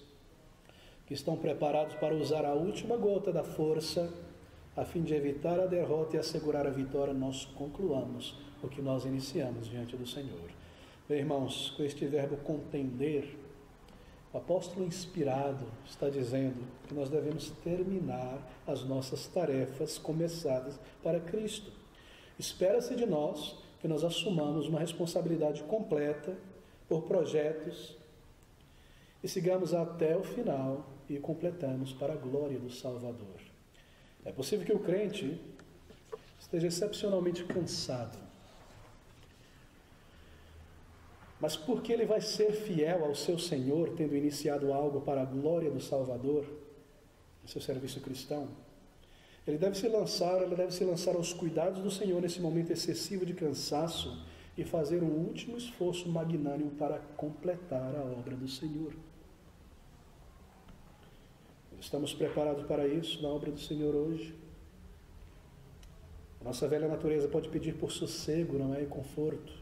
que estão preparados para usar a última gota da força, a fim de evitar a derrota e assegurar a vitória, nós concluamos o que nós iniciamos diante do Senhor. Bem, irmãos, com este verbo contender, o apóstolo inspirado está dizendo que nós devemos terminar as nossas tarefas começadas para Cristo. Espera-se de nós que nós assumamos uma responsabilidade completa por projetos e sigamos até o final e completamos para a glória do Salvador. É possível que o crente esteja excepcionalmente cansado, mas porque ele vai ser fiel ao seu Senhor, tendo iniciado algo para a glória do Salvador, no seu serviço cristão, ele deve se lançar aos cuidados do Senhor nesse momento excessivo de cansaço e fazer um último esforço magnânimo para completar a obra do Senhor. Estamos preparados para isso na obra do Senhor hoje? A nossa velha natureza pode pedir por sossego, não é? E conforto.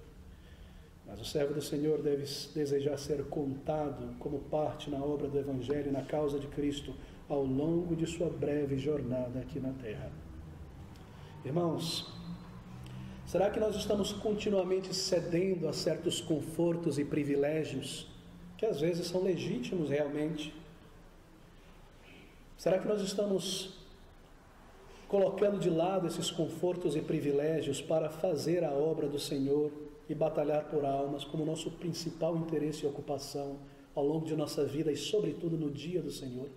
Mas o servo do Senhor deve desejar ser contado como parte na obra do Evangelho e na causa de Cristo ao longo de sua breve jornada aqui na terra. Irmãos, será que nós estamos continuamente cedendo a certos confortos e privilégios que às vezes são legítimos realmente? Será que nós estamos colocando de lado esses confortos e privilégios para fazer a obra do Senhor e batalhar por almas como nosso principal interesse e ocupação ao longo de nossa vida e, sobretudo, no dia do Senhor?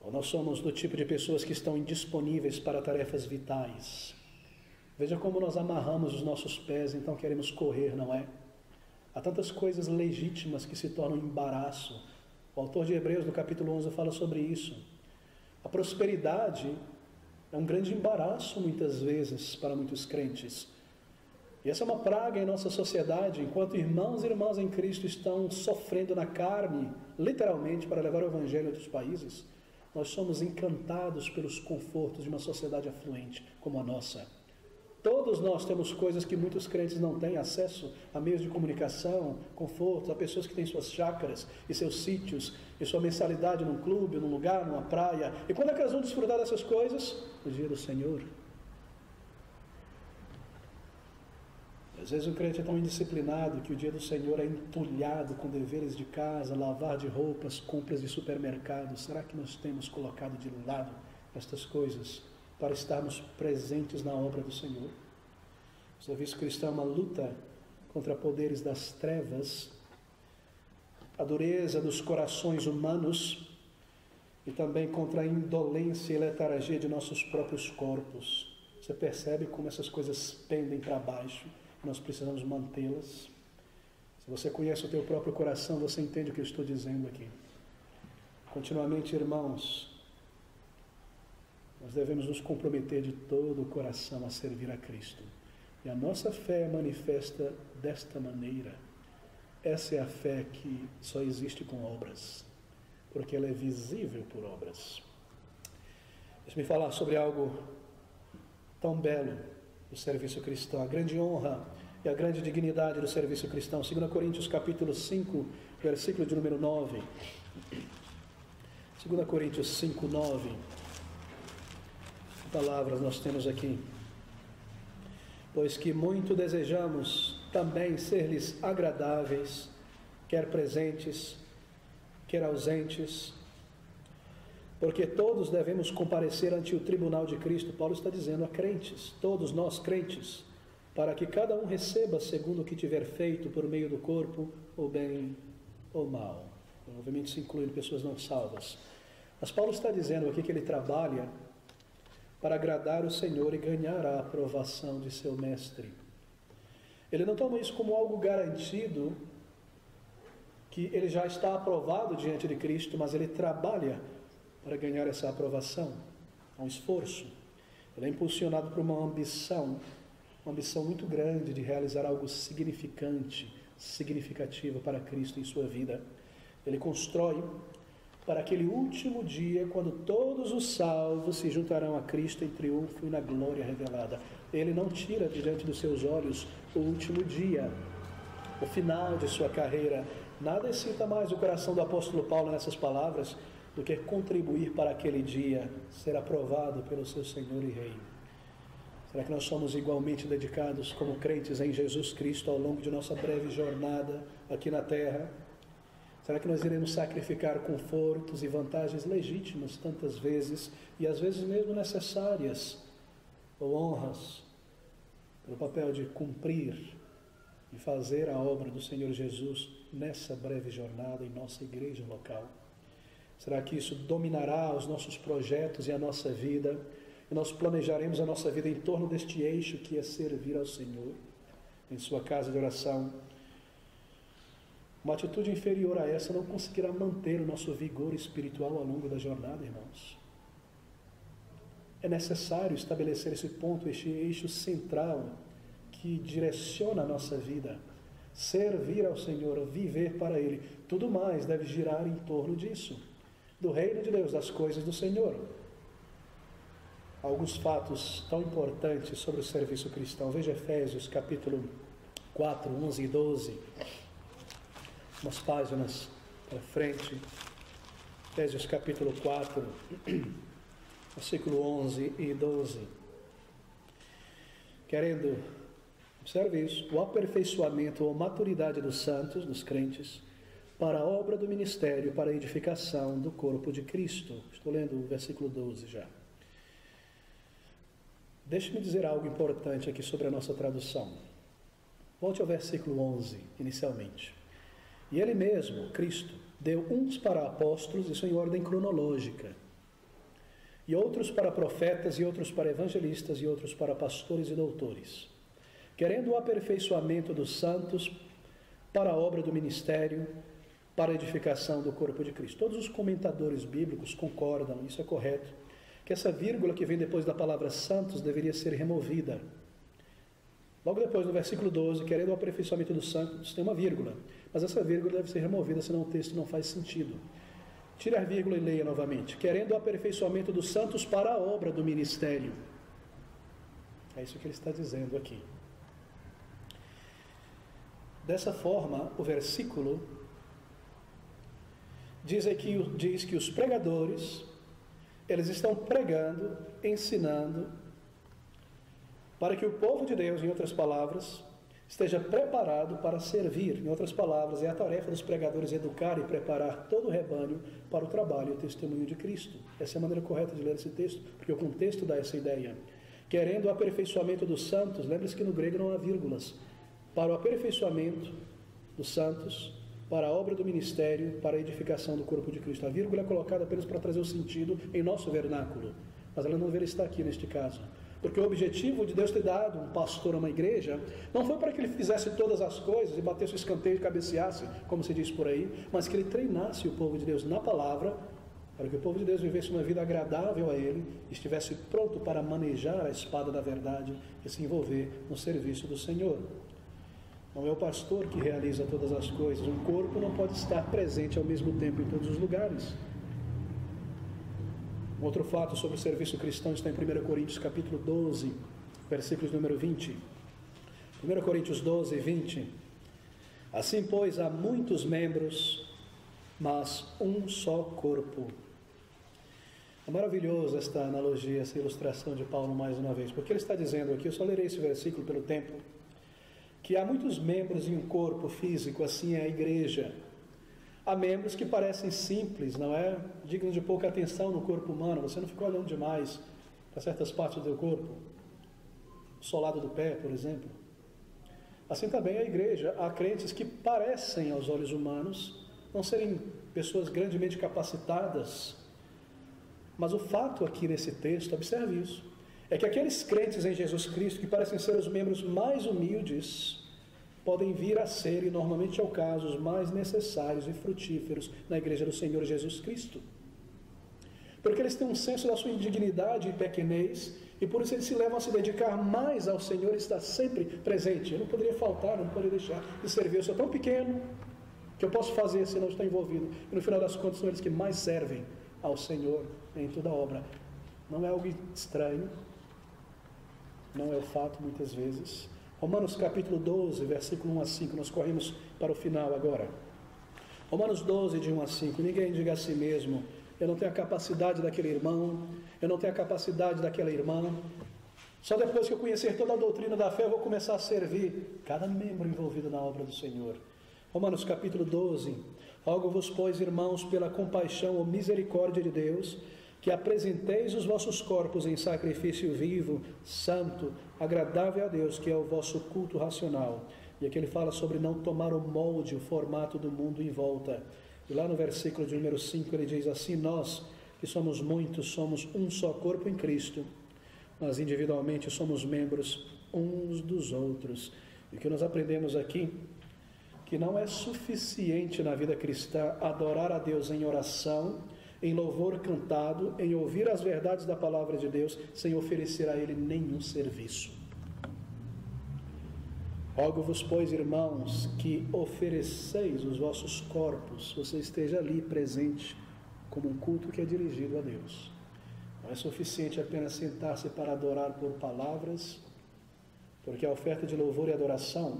Ou nós somos do tipo de pessoas que estão indisponíveis para tarefas vitais? Veja como nós amarramos os nossos pés, então queremos correr, não é? Há tantas coisas legítimas que se tornam embaraço. O autor de Hebreus, no capítulo 11, fala sobre isso. A prosperidade é um grande embaraço, muitas vezes, para muitos crentes. E essa é uma praga em nossa sociedade, enquanto irmãos e irmãs em Cristo estão sofrendo na carne, literalmente, para levar o Evangelho a outros países, nós somos encantados pelos confortos de uma sociedade afluente como a nossa. Todos nós temos coisas que muitos crentes não têm acesso a meios de comunicação, conforto, a pessoas que têm suas chácaras e seus sítios, e sua mensalidade num clube, num lugar, numa praia. E quando é que elas vão desfrutar dessas coisas? No dia do Senhor. Às vezes o crente é tão indisciplinado que o dia do Senhor é entulhado com deveres de casa, lavar de roupas, compras de supermercado. Será que nós temos colocado de lado estas coisas para estarmos presentes na obra do Senhor? O serviço cristão é uma luta contra poderes das trevas, a dureza dos corações humanos e também contra a indolência e letargia de nossos próprios corpos. Você percebe como essas coisas pendem para baixo? Nós precisamos mantê-las. Se você conhece o teu próprio coração, você entende o que eu estou dizendo aqui. Continuamente, irmãos, nós devemos nos comprometer de todo o coração a servir a Cristo. E a nossa fé é manifesta desta maneira. Essa é a fé que só existe com obras, porque ela é visível por obras. Deixa-me falar sobre algo tão belo do serviço cristão, a grande honra e a grande dignidade do serviço cristão. 2 Coríntios capítulo 5, versículo de número 9. 2 Coríntios 5, 9. Que palavras nós temos aqui? Pois que muito desejamos também ser-lhes agradáveis, quer presentes, quer ausentes, porque todos devemos comparecer ante o tribunal de Cristo. Paulo está dizendo a crentes, todos nós crentes, para que cada um receba segundo o que tiver feito por meio do corpo, ou bem ou mal. Obviamente se incluindo pessoas não salvas. Mas Paulo está dizendo aqui que ele trabalha para agradar o Senhor e ganhar a aprovação de seu mestre. Ele não toma isso como algo garantido, que ele já está aprovado diante de Cristo, mas ele trabalha para ganhar essa aprovação. É um esforço. Ele é impulsionado por uma ambição muito grande de realizar algo significativo para Cristo em sua vida. Ele constrói para aquele último dia, quando todos os salvos se juntarão a Cristo em triunfo e na glória revelada. Ele não tira de diante dos seus olhos o último dia, o final de sua carreira. Nada excita mais o coração do apóstolo Paulo nessas palavras do que contribuir para aquele dia ser aprovado pelo seu Senhor e Rei. Será que nós somos igualmente dedicados como crentes em Jesus Cristo ao longo de nossa breve jornada aqui na terra? Será que nós iremos sacrificar confortos e vantagens legítimas tantas vezes, e às vezes mesmo necessárias, ou honras, pelo papel de cumprir e fazer a obra do Senhor Jesus nessa breve jornada em nossa igreja local? Será que isso dominará os nossos projetos e a nossa vida? E nós planejaremos a nossa vida em torno deste eixo que é servir ao Senhor em sua casa de oração? Uma atitude inferior a essa não conseguirá manter o nosso vigor espiritual ao longo da jornada, irmãos. É necessário estabelecer esse ponto, este eixo central que direciona a nossa vida. Servir ao Senhor, viver para Ele. Tudo mais deve girar em torno disso, do reino de Deus, das coisas do Senhor. Alguns fatos tão importantes sobre o serviço cristão. Veja Efésios capítulo 4, 11 e 12. Umas páginas para frente. Efésios capítulo 4, versículo 11 e 12. Querendo, observe isso, o aperfeiçoamento ou maturidade dos santos, dos crentes, para a obra do ministério, para a edificação do corpo de Cristo. Estou lendo o versículo 12 já. Deixe-me dizer algo importante aqui sobre a nossa tradução. Volte ao versículo 11, inicialmente. E Ele mesmo, Cristo, deu uns para apóstolos, isso em ordem cronológica, e outros para profetas, e outros para evangelistas, e outros para pastores e doutores, querendo o aperfeiçoamento dos santos para a obra do ministério, para a edificação do corpo de Cristo. Todos os comentadores bíblicos concordam, isso é correto, que essa vírgula que vem depois da palavra santos deveria ser removida. Logo depois, no versículo 12, querendo o aperfeiçoamento dos santos, tem uma vírgula. Mas essa vírgula deve ser removida, senão o texto não faz sentido. Tire a vírgula e leia novamente. Querendo o aperfeiçoamento dos santos para a obra do ministério. É isso que ele está dizendo aqui. Dessa forma, o versículo diz que os pregadores, eles estão pregando, ensinando, para que o povo de Deus, em outras palavras, esteja preparado para servir. Em outras palavras, é a tarefa dos pregadores educar e preparar todo o rebanho para o trabalho e o testemunho de Cristo. Essa é a maneira correta de ler esse texto, porque o contexto dá essa ideia. Querendo o aperfeiçoamento dos santos, lembre-se que no grego não há vírgulas. Para o aperfeiçoamento dos santos, para a obra do ministério, para a edificação do corpo de Cristo. A vírgula é colocada apenas para trazer o sentido em nosso vernáculo, mas ela não deveria estar aqui neste caso. Porque o objetivo de Deus ter dado um pastor a uma igreja não foi para que ele fizesse todas as coisas e batesse o escanteio e cabeceasse, como se diz por aí, mas que ele treinasse o povo de Deus na palavra, para que o povo de Deus vivesse uma vida agradável a ele, estivesse pronto para manejar a espada da verdade e se envolver no serviço do Senhor. Não é o pastor que realiza todas as coisas. Um corpo não pode estar presente ao mesmo tempo em todos os lugares. Um outro fato sobre o serviço cristão está em 1 Coríntios capítulo 12, versículos número 20. 1 Coríntios 12, 20. Assim, pois, há muitos membros, mas um só corpo. É maravilhoso esta analogia, essa ilustração de Paulo mais uma vez, porque ele está dizendo aqui, eu só lerei esse versículo pelo tempo, que há muitos membros em um corpo físico, assim é a igreja. Há membros que parecem simples, não é? Dignos de pouca atenção no corpo humano. Você não fica olhando demais para certas partes do teu corpo. O solado do pé, por exemplo. Assim também a igreja. Há crentes que parecem aos olhos humanos não serem pessoas grandemente capacitadas. Mas o fato aqui nesse texto, observe isso, é que aqueles crentes em Jesus Cristo que parecem ser os membros mais humildes podem vir a ser, e normalmente é o caso, os mais necessários e frutíferos na igreja do Senhor Jesus Cristo. Porque eles têm um senso da sua indignidade e pequenez, e por isso eles se levam a se dedicar mais ao Senhor e estar sempre presente. Eu não poderia faltar, não poderia deixar de servir. Eu sou tão pequeno que eu posso fazer se não estou envolvido. E no final das contas são eles que mais servem ao Senhor em toda a obra. Não é algo estranho, não é o fato muitas vezes. Romanos capítulo 12, versículo 1 a 5, nós corremos para o final agora. Romanos 12, de 1 a 5, ninguém diga a si mesmo, eu não tenho a capacidade daquele irmão, eu não tenho a capacidade daquela irmã, só depois que eu conhecer toda a doutrina da fé eu vou começar a servir cada membro envolvido na obra do Senhor. Romanos capítulo 12, rogo-vos, pois, irmãos, pela compaixão ou misericórdia de Deus, que apresenteis os vossos corpos em sacrifício vivo, santo, agradável a Deus, que é o vosso culto racional. E aqui ele fala sobre não tomar o molde, o formato do mundo em volta. E lá no versículo de número 5 ele diz assim, nós, que somos muitos, somos um só corpo em Cristo, mas individualmente somos membros uns dos outros. E o que nós aprendemos aqui, que não é suficiente na vida cristã adorar a Deus em oração, em louvor cantado, em ouvir as verdades da palavra de Deus, sem oferecer a Ele nenhum serviço. Rogo-vos, pois, irmãos, que ofereceis os vossos corpos, você esteja ali presente, como um culto que é dirigido a Deus. Não é suficiente apenas sentar-se para adorar por palavras, porque a oferta de louvor e adoração,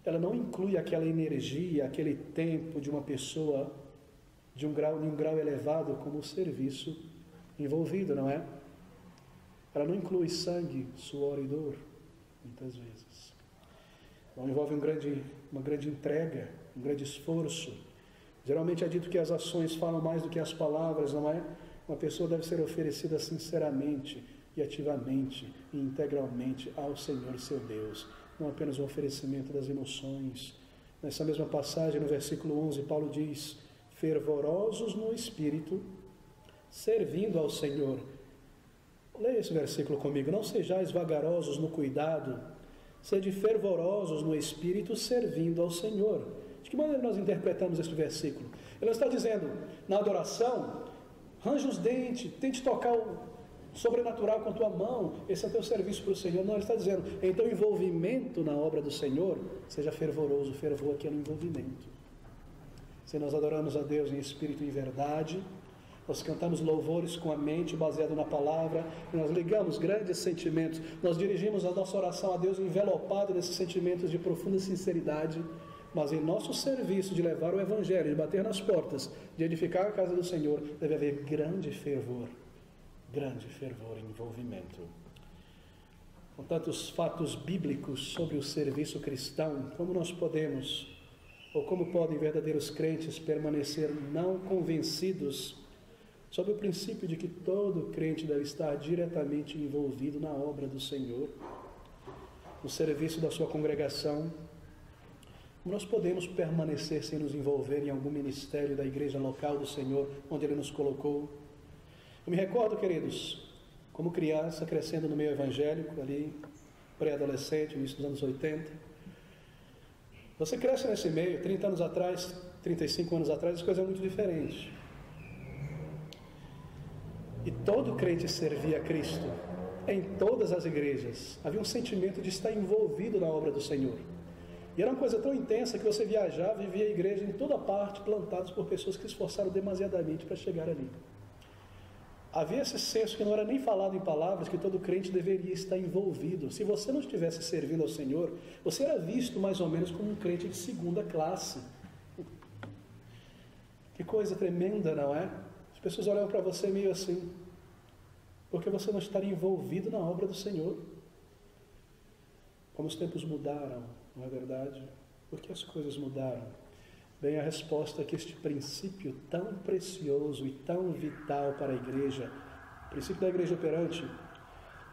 ela não inclui aquela energia, aquele tempo de uma pessoa de um grau elevado como o serviço envolvido, não é? Ela não inclui sangue, suor e dor, muitas vezes. Não envolve uma grande entrega, um grande esforço. Geralmente é dito que as ações falam mais do que as palavras, não é? Uma pessoa deve ser oferecida sinceramente e ativamente e integralmente ao Senhor seu Deus, não apenas um oferecimento das emoções. Nessa mesma passagem, no versículo 11, Paulo diz, fervorosos no Espírito, servindo ao Senhor. Leia esse versículo comigo. Não sejais vagarosos no cuidado, sede fervorosos no Espírito, servindo ao Senhor. De que maneira nós interpretamos este versículo? Ele está dizendo, na adoração, range os dentes, tente tocar sobrenatural com a tua mão, esse é o teu serviço para o Senhor. Não, ele está dizendo, então envolvimento na obra do Senhor, seja fervoroso. Fervor aqui é no envolvimento. Se nós adoramos a Deus em espírito e em verdade, nós cantamos louvores com a mente baseado na palavra, nós ligamos grandes sentimentos, nós dirigimos a nossa oração a Deus envelopado nesses sentimentos de profunda sinceridade, mas em nosso serviço de levar o Evangelho, de bater nas portas, de edificar a casa do Senhor, deve haver grande fervor e envolvimento. Com tantos fatos bíblicos sobre o serviço cristão, como nós podemos, ou como podem verdadeiros crentes permanecer não convencidos sobre o princípio de que todo crente deve estar diretamente envolvido na obra do Senhor, no serviço da sua congregação? Como nós podemos permanecer sem nos envolver em algum ministério da igreja local do Senhor, onde Ele nos colocou? Eu me recordo, queridos, como criança, crescendo no meio evangélico, ali, pré-adolescente, início dos anos 80. Você cresce nesse meio, 30 anos atrás, 35 anos atrás, as coisas eram muito diferentes. E todo crente servia a Cristo, em todas as igrejas. Havia um sentimento de estar envolvido na obra do Senhor. E era uma coisa tão intensa que você viajava e via a igreja em toda parte, plantados por pessoas que se esforçaram demasiadamente para chegar ali. Havia esse senso que não era nem falado em palavras, que todo crente deveria estar envolvido. Se você não estivesse servindo ao Senhor, você era visto mais ou menos como um crente de segunda classe. Que coisa tremenda, não é? As pessoas olham para você meio assim, porque você não estaria envolvido na obra do Senhor. Como os tempos mudaram, não é verdade? Por que as coisas mudaram? Bem, a resposta é que este princípio tão precioso e tão vital para a igreja, o princípio da igreja operante,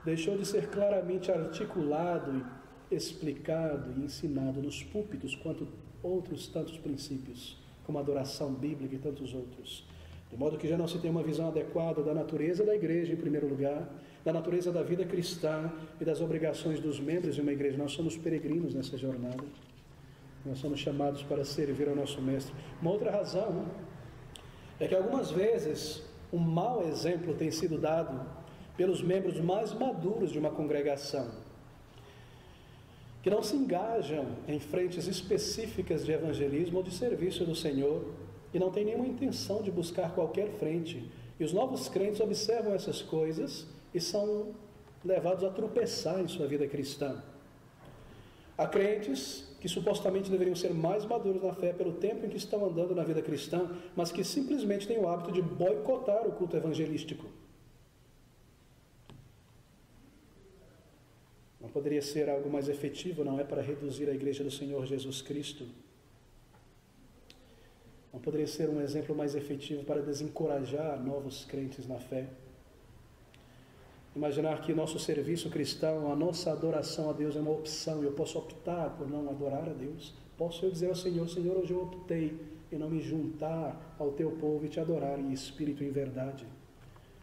deixou de ser claramente articulado, explicado e ensinado nos púlpitos, quanto outros tantos princípios, como a adoração bíblica e tantos outros. De modo que já não se tem uma visão adequada da natureza da igreja, em primeiro lugar, da natureza da vida cristã e das obrigações dos membros de uma igreja. Nós somos peregrinos nessa jornada. Nós somos chamados para servir ao nosso Mestre. Uma outra razão é que algumas vezes um mau exemplo tem sido dado pelos membros mais maduros de uma congregação, que não se engajam em frentes específicas de evangelismo ou de serviço do Senhor e não tem nenhuma intenção de buscar qualquer frente. E os novos crentes observam essas coisas e são levados a tropeçar em sua vida cristã. Há crentes que supostamente deveriam ser mais maduros na fé pelo tempo em que estão andando na vida cristã, mas que simplesmente têm o hábito de boicotar o culto evangelístico. Não poderia ser algo mais efetivo, não é, para reduzir a igreja do Senhor Jesus Cristo? Não poderia ser um exemplo mais efetivo para desencorajar novos crentes na fé? Imaginar que nosso serviço cristão, a nossa adoração a Deus é uma opção, eu posso optar por não adorar a Deus. Posso eu dizer ao Senhor, Senhor, hoje eu optei em não me juntar ao teu povo e te adorar em espírito e em verdade.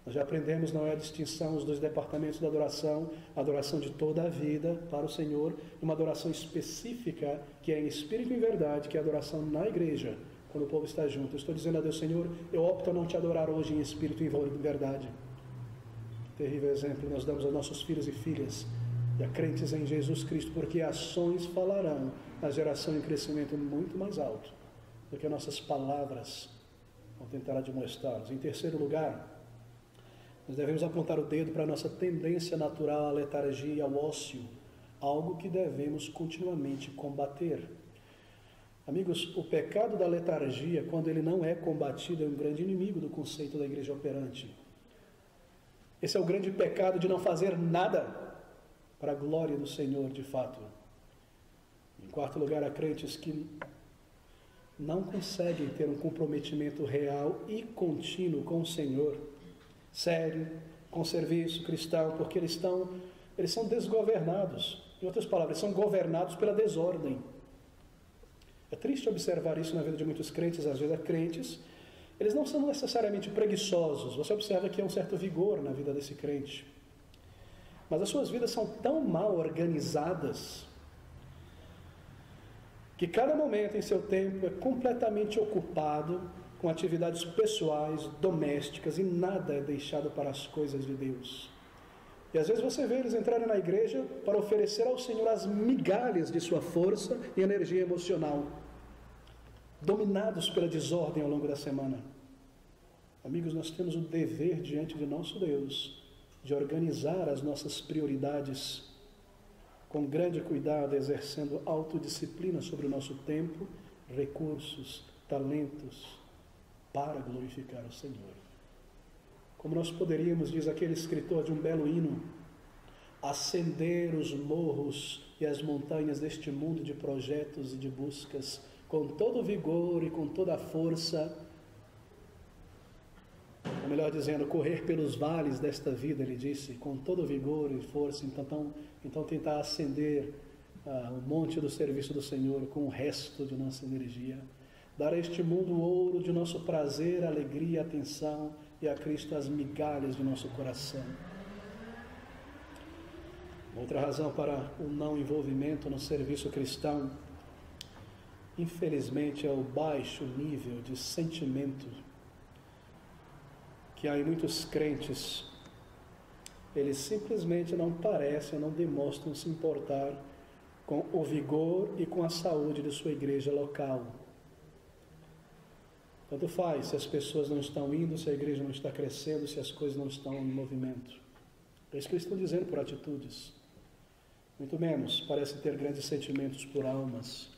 Nós já aprendemos, não é, a distinção dos departamentos da adoração, a adoração de toda a vida para o Senhor, e uma adoração específica que é em espírito e em verdade, que é a adoração na igreja, quando o povo está junto. Eu estou dizendo a Deus, Senhor, eu opto a não te adorar hoje em espírito e em verdade. Terrível exemplo nós damos aos nossos filhos e filhas e a crentes em Jesus Cristo, porque ações falarão na geração em crescimento muito mais alto do que nossas palavras vão tentar admoestar-nos. Em terceiro lugar, nós devemos apontar o dedo para a nossa tendência natural à letargia e ao ócio, algo que devemos continuamente combater. Amigos, o pecado da letargia, quando ele não é combatido, é um grande inimigo do conceito da igreja operante. Esse é o grande pecado de não fazer nada para a glória do Senhor, de fato. Em quarto lugar, há crentes que não conseguem ter um comprometimento real e contínuo com o Senhor, sério, com o serviço cristão, porque eles são desgovernados. Em outras palavras, são governados pela desordem. É triste observar isso na vida de muitos crentes. Às vezes há crentes, eles não são necessariamente preguiçosos. Você observa que há um certo vigor na vida desse crente. Mas as suas vidas são tão mal organizadas que cada momento em seu tempo é completamente ocupado com atividades pessoais, domésticas, e nada é deixado para as coisas de Deus. E às vezes você vê eles entrarem na igreja para oferecer ao Senhor as migalhas de sua força e energia emocional, dominados pela desordem ao longo da semana. Amigos, nós temos o dever diante de nosso Deus de organizar as nossas prioridades com grande cuidado, exercendo autodisciplina sobre o nosso tempo, recursos, talentos, para glorificar o Senhor. Como nós poderíamos, diz aquele escritor de um belo hino, ascender os morros e as montanhas deste mundo de projetos e de buscas, com todo o vigor e com toda a força, ou melhor dizendo, correr pelos vales desta vida, ele disse, com todo o vigor e força, então tentar ascender o monte do serviço do Senhor com o resto de nossa energia, dar a este mundo o ouro de nosso prazer, alegria, atenção, e a Cristo as migalhas de nosso coração. Outra razão para o não envolvimento no serviço cristão, infelizmente, é o baixo nível de sentimento que há em muitos crentes. Eles simplesmente não parecem, não demonstram se importar com o vigor e com a saúde de sua igreja local. Tanto faz se as pessoas não estão indo, se a igreja não está crescendo, se as coisas não estão em movimento. É isso que eles estão dizendo por atitudes. Muito menos parece ter grandes sentimentos por almas,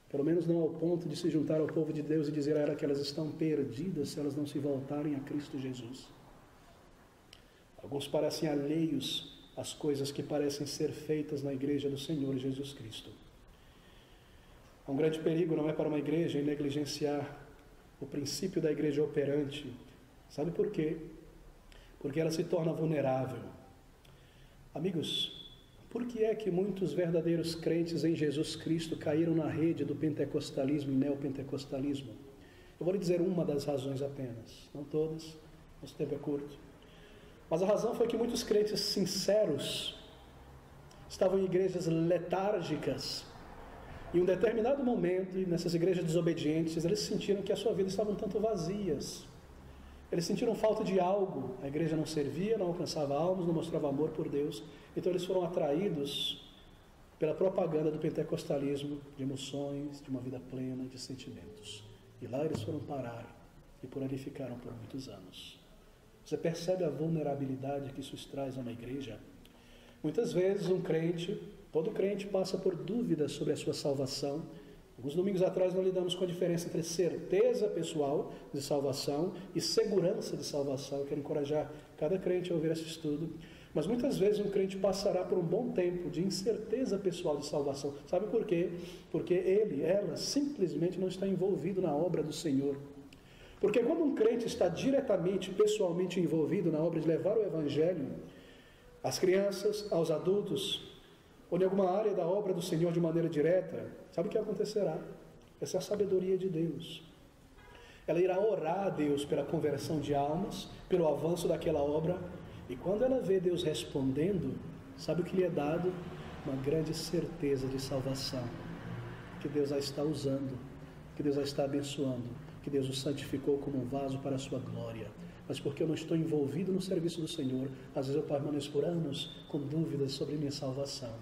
pelo menos não ao ponto de se juntar ao povo de Deus e dizer a ela que elas estão perdidas se elas não se voltarem a Cristo Jesus. Alguns parecem alheios às coisas que parecem ser feitas na igreja do Senhor Jesus Cristo. Um grande perigo não é para uma igreja em negligenciar o princípio da igreja operante. Sabe por quê? Porque ela se torna vulnerável. Amigos, por que é que muitos verdadeiros crentes em Jesus Cristo caíram na rede do pentecostalismo e neopentecostalismo? Eu vou lhe dizer uma das razões apenas, não todas, nosso tempo é curto. Mas a razão foi que muitos crentes sinceros estavam em igrejas letárgicas. Em um determinado momento, nessas igrejas desobedientes, eles sentiram que a sua vida estava um tanto vazias. Eles sentiram falta de algo. A igreja não servia, não alcançava almas, não mostrava amor por Deus. Então eles foram atraídos pela propaganda do pentecostalismo, de emoções, de uma vida plena, de sentimentos. E lá eles foram parar, e por ali ficaram por muitos anos. Você percebe a vulnerabilidade que isso traz a uma igreja? Muitas vezes todo crente passa por dúvidas sobre a sua salvação. Alguns domingos atrás nós lidamos com a diferença entre certeza pessoal de salvação e segurança de salvação. Eu quero encorajar cada crente a ouvir esse estudo. Mas muitas vezes um crente passará por um bom tempo de incerteza pessoal de salvação. Sabe por quê? Porque ela simplesmente não está envolvido na obra do Senhor. Porque quando um crente está diretamente, pessoalmente envolvido na obra de levar o Evangelho às crianças, aos adultos, ou em alguma área da obra do Senhor de maneira direta, sabe o que acontecerá? Essa é a sabedoria de Deus. Ela irá orar a Deus pela conversão de almas, pelo avanço daquela obra, e quando ela vê Deus respondendo, sabe o que lhe é dado? Uma grande certeza de salvação, que Deus a está usando, que Deus a está abençoando, que Deus o santificou como um vaso para a sua glória. Mas porque eu não estou envolvido no serviço do Senhor, às vezes eu permaneço por anos com dúvidas sobre minha salvação.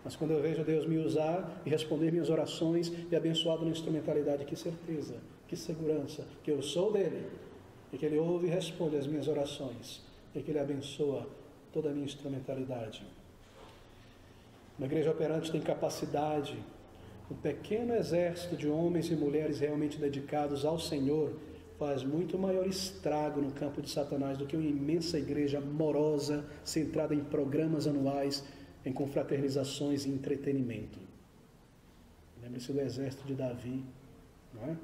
Mas quando eu vejo Deus me usar e responder minhas orações e abençoado na instrumentalidade, que certeza, que segurança, que eu sou dele, e que ele ouve e responde as minhas orações, e que ele abençoa toda a minha instrumentalidade. Uma igreja operante tem capacidade, um pequeno exército de homens e mulheres realmente dedicados ao Senhor faz muito maior estrago no campo de Satanás do que uma imensa igreja morosa, centrada em programas anuais, em confraternizações e entretenimento. Lembre-se do exército de Davi, não é?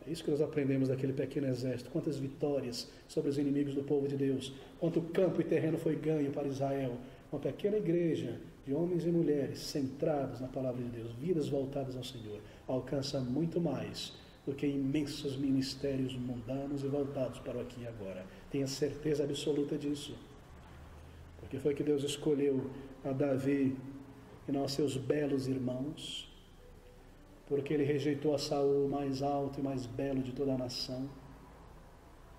É isso que nós aprendemos daquele pequeno exército. Quantas vitórias sobre os inimigos do povo de Deus. Quanto campo e terreno foi ganho para Israel. Uma pequena igreja de homens e mulheres centrados na palavra de Deus, vidas voltadas ao Senhor, alcança muito mais do que imensos ministérios mundanos e voltados para o aqui e agora. Tenha certeza absoluta disso. Porque foi que Deus escolheu a Davi e não a seus belos irmãos, porque ele rejeitou a Saul, o mais alto e mais belo de toda a nação.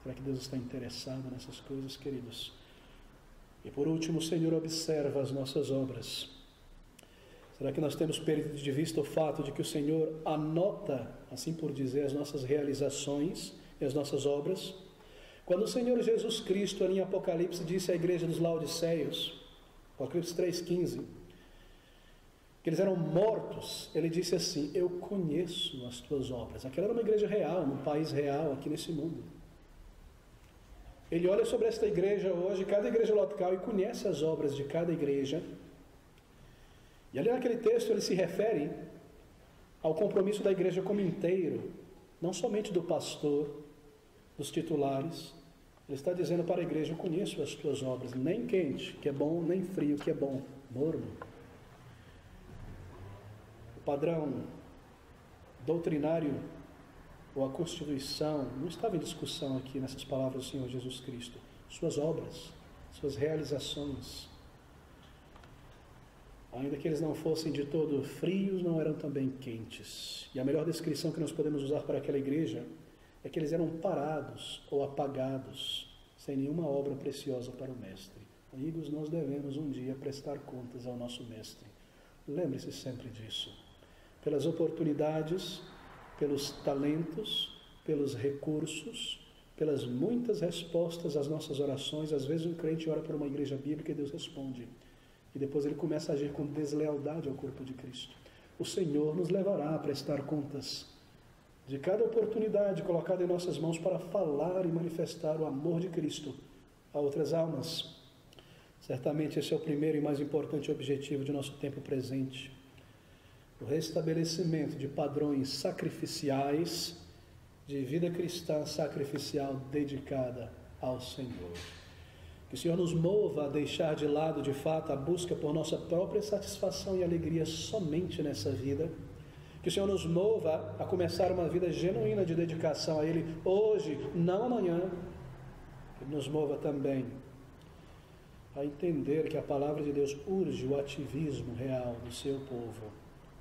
Será que Deus está interessado nessas coisas, queridos? E por último, Senhor, observa as nossas obras. Será que nós temos perdido de vista o fato de que o Senhor anota, assim por dizer, as nossas realizações e as nossas obras? Quando o Senhor Jesus Cristo, ali em Apocalipse, disse à igreja dos Laodiceios, Apocalipse 3,15, que eles eram mortos, ele disse assim: eu conheço as tuas obras. Aquela era uma igreja real, num país real, aqui nesse mundo. Ele olha sobre esta igreja hoje, cada igreja local, e conhece as obras de cada igreja. E ali naquele texto ele se refere ao compromisso da igreja como inteiro, não somente do pastor, dos titulares. Ele está dizendo para a igreja: eu conheço as tuas obras, nem quente, que é bom, nem frio, que é bom, morno. O padrão doutrinário ou a Constituição não estava em discussão aqui nessas palavras do Senhor Jesus Cristo. Suas obras, suas realizações, ainda que eles não fossem de todo frios, não eram também quentes. E a melhor descrição que nós podemos usar para aquela igreja é que eles eram parados ou apagados, sem nenhuma obra preciosa para o Mestre. Amigos, nós devemos um dia prestar contas ao nosso Mestre. Lembre-se sempre disso. Pelas oportunidades, pelos talentos, pelos recursos, pelas muitas respostas às nossas orações. Às vezes um crente ora para uma igreja bíblica e Deus responde. E depois ele começa a agir com deslealdade ao corpo de Cristo. O Senhor nos levará a prestar contas de cada oportunidade colocada em nossas mãos para falar e manifestar o amor de Cristo a outras almas. Certamente esse é o primeiro e mais importante objetivo de nosso tempo presente. O restabelecimento de padrões sacrificiais, de vida cristã sacrificial dedicada ao Senhor. Que o Senhor nos mova a deixar de lado, de fato, a busca por nossa própria satisfação e alegria somente nessa vida. Que o Senhor nos mova a começar uma vida genuína de dedicação a Ele hoje, não amanhã. Que nos mova também a entender que a palavra de Deus urge o ativismo real do seu povo.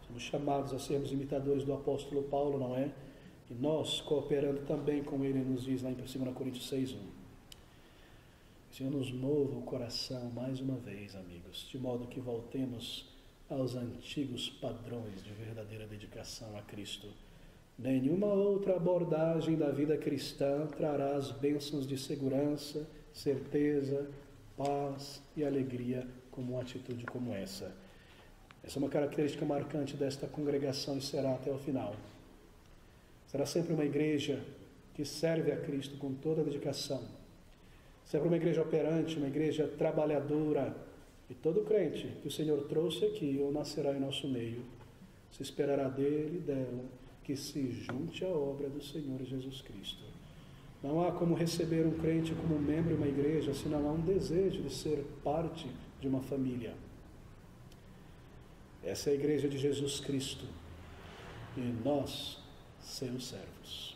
Somos chamados a sermos imitadores do apóstolo Paulo, não é? E nós, cooperando também com ele, nos diz lá em 2 Coríntios 6:1. O Senhor nos mova o coração mais uma vez, amigos, de modo que voltemos aos antigos padrões de verdadeira dedicação a Cristo. Nenhuma outra abordagem da vida cristã trará as bênçãos de segurança, certeza, paz e alegria como uma atitude como essa. Essa é uma característica marcante desta congregação e será até o final. Será sempre uma igreja que serve a Cristo com toda a dedicação. Sempre uma igreja operante, uma igreja trabalhadora. E todo crente que o Senhor trouxe aqui ou nascerá em nosso meio, se esperará dele e dela que se junte à obra do Senhor Jesus Cristo. Não há como receber um crente como membro de uma igreja se não há um desejo de ser parte de uma família. Essa é a igreja de Jesus Cristo e nós, seus servos.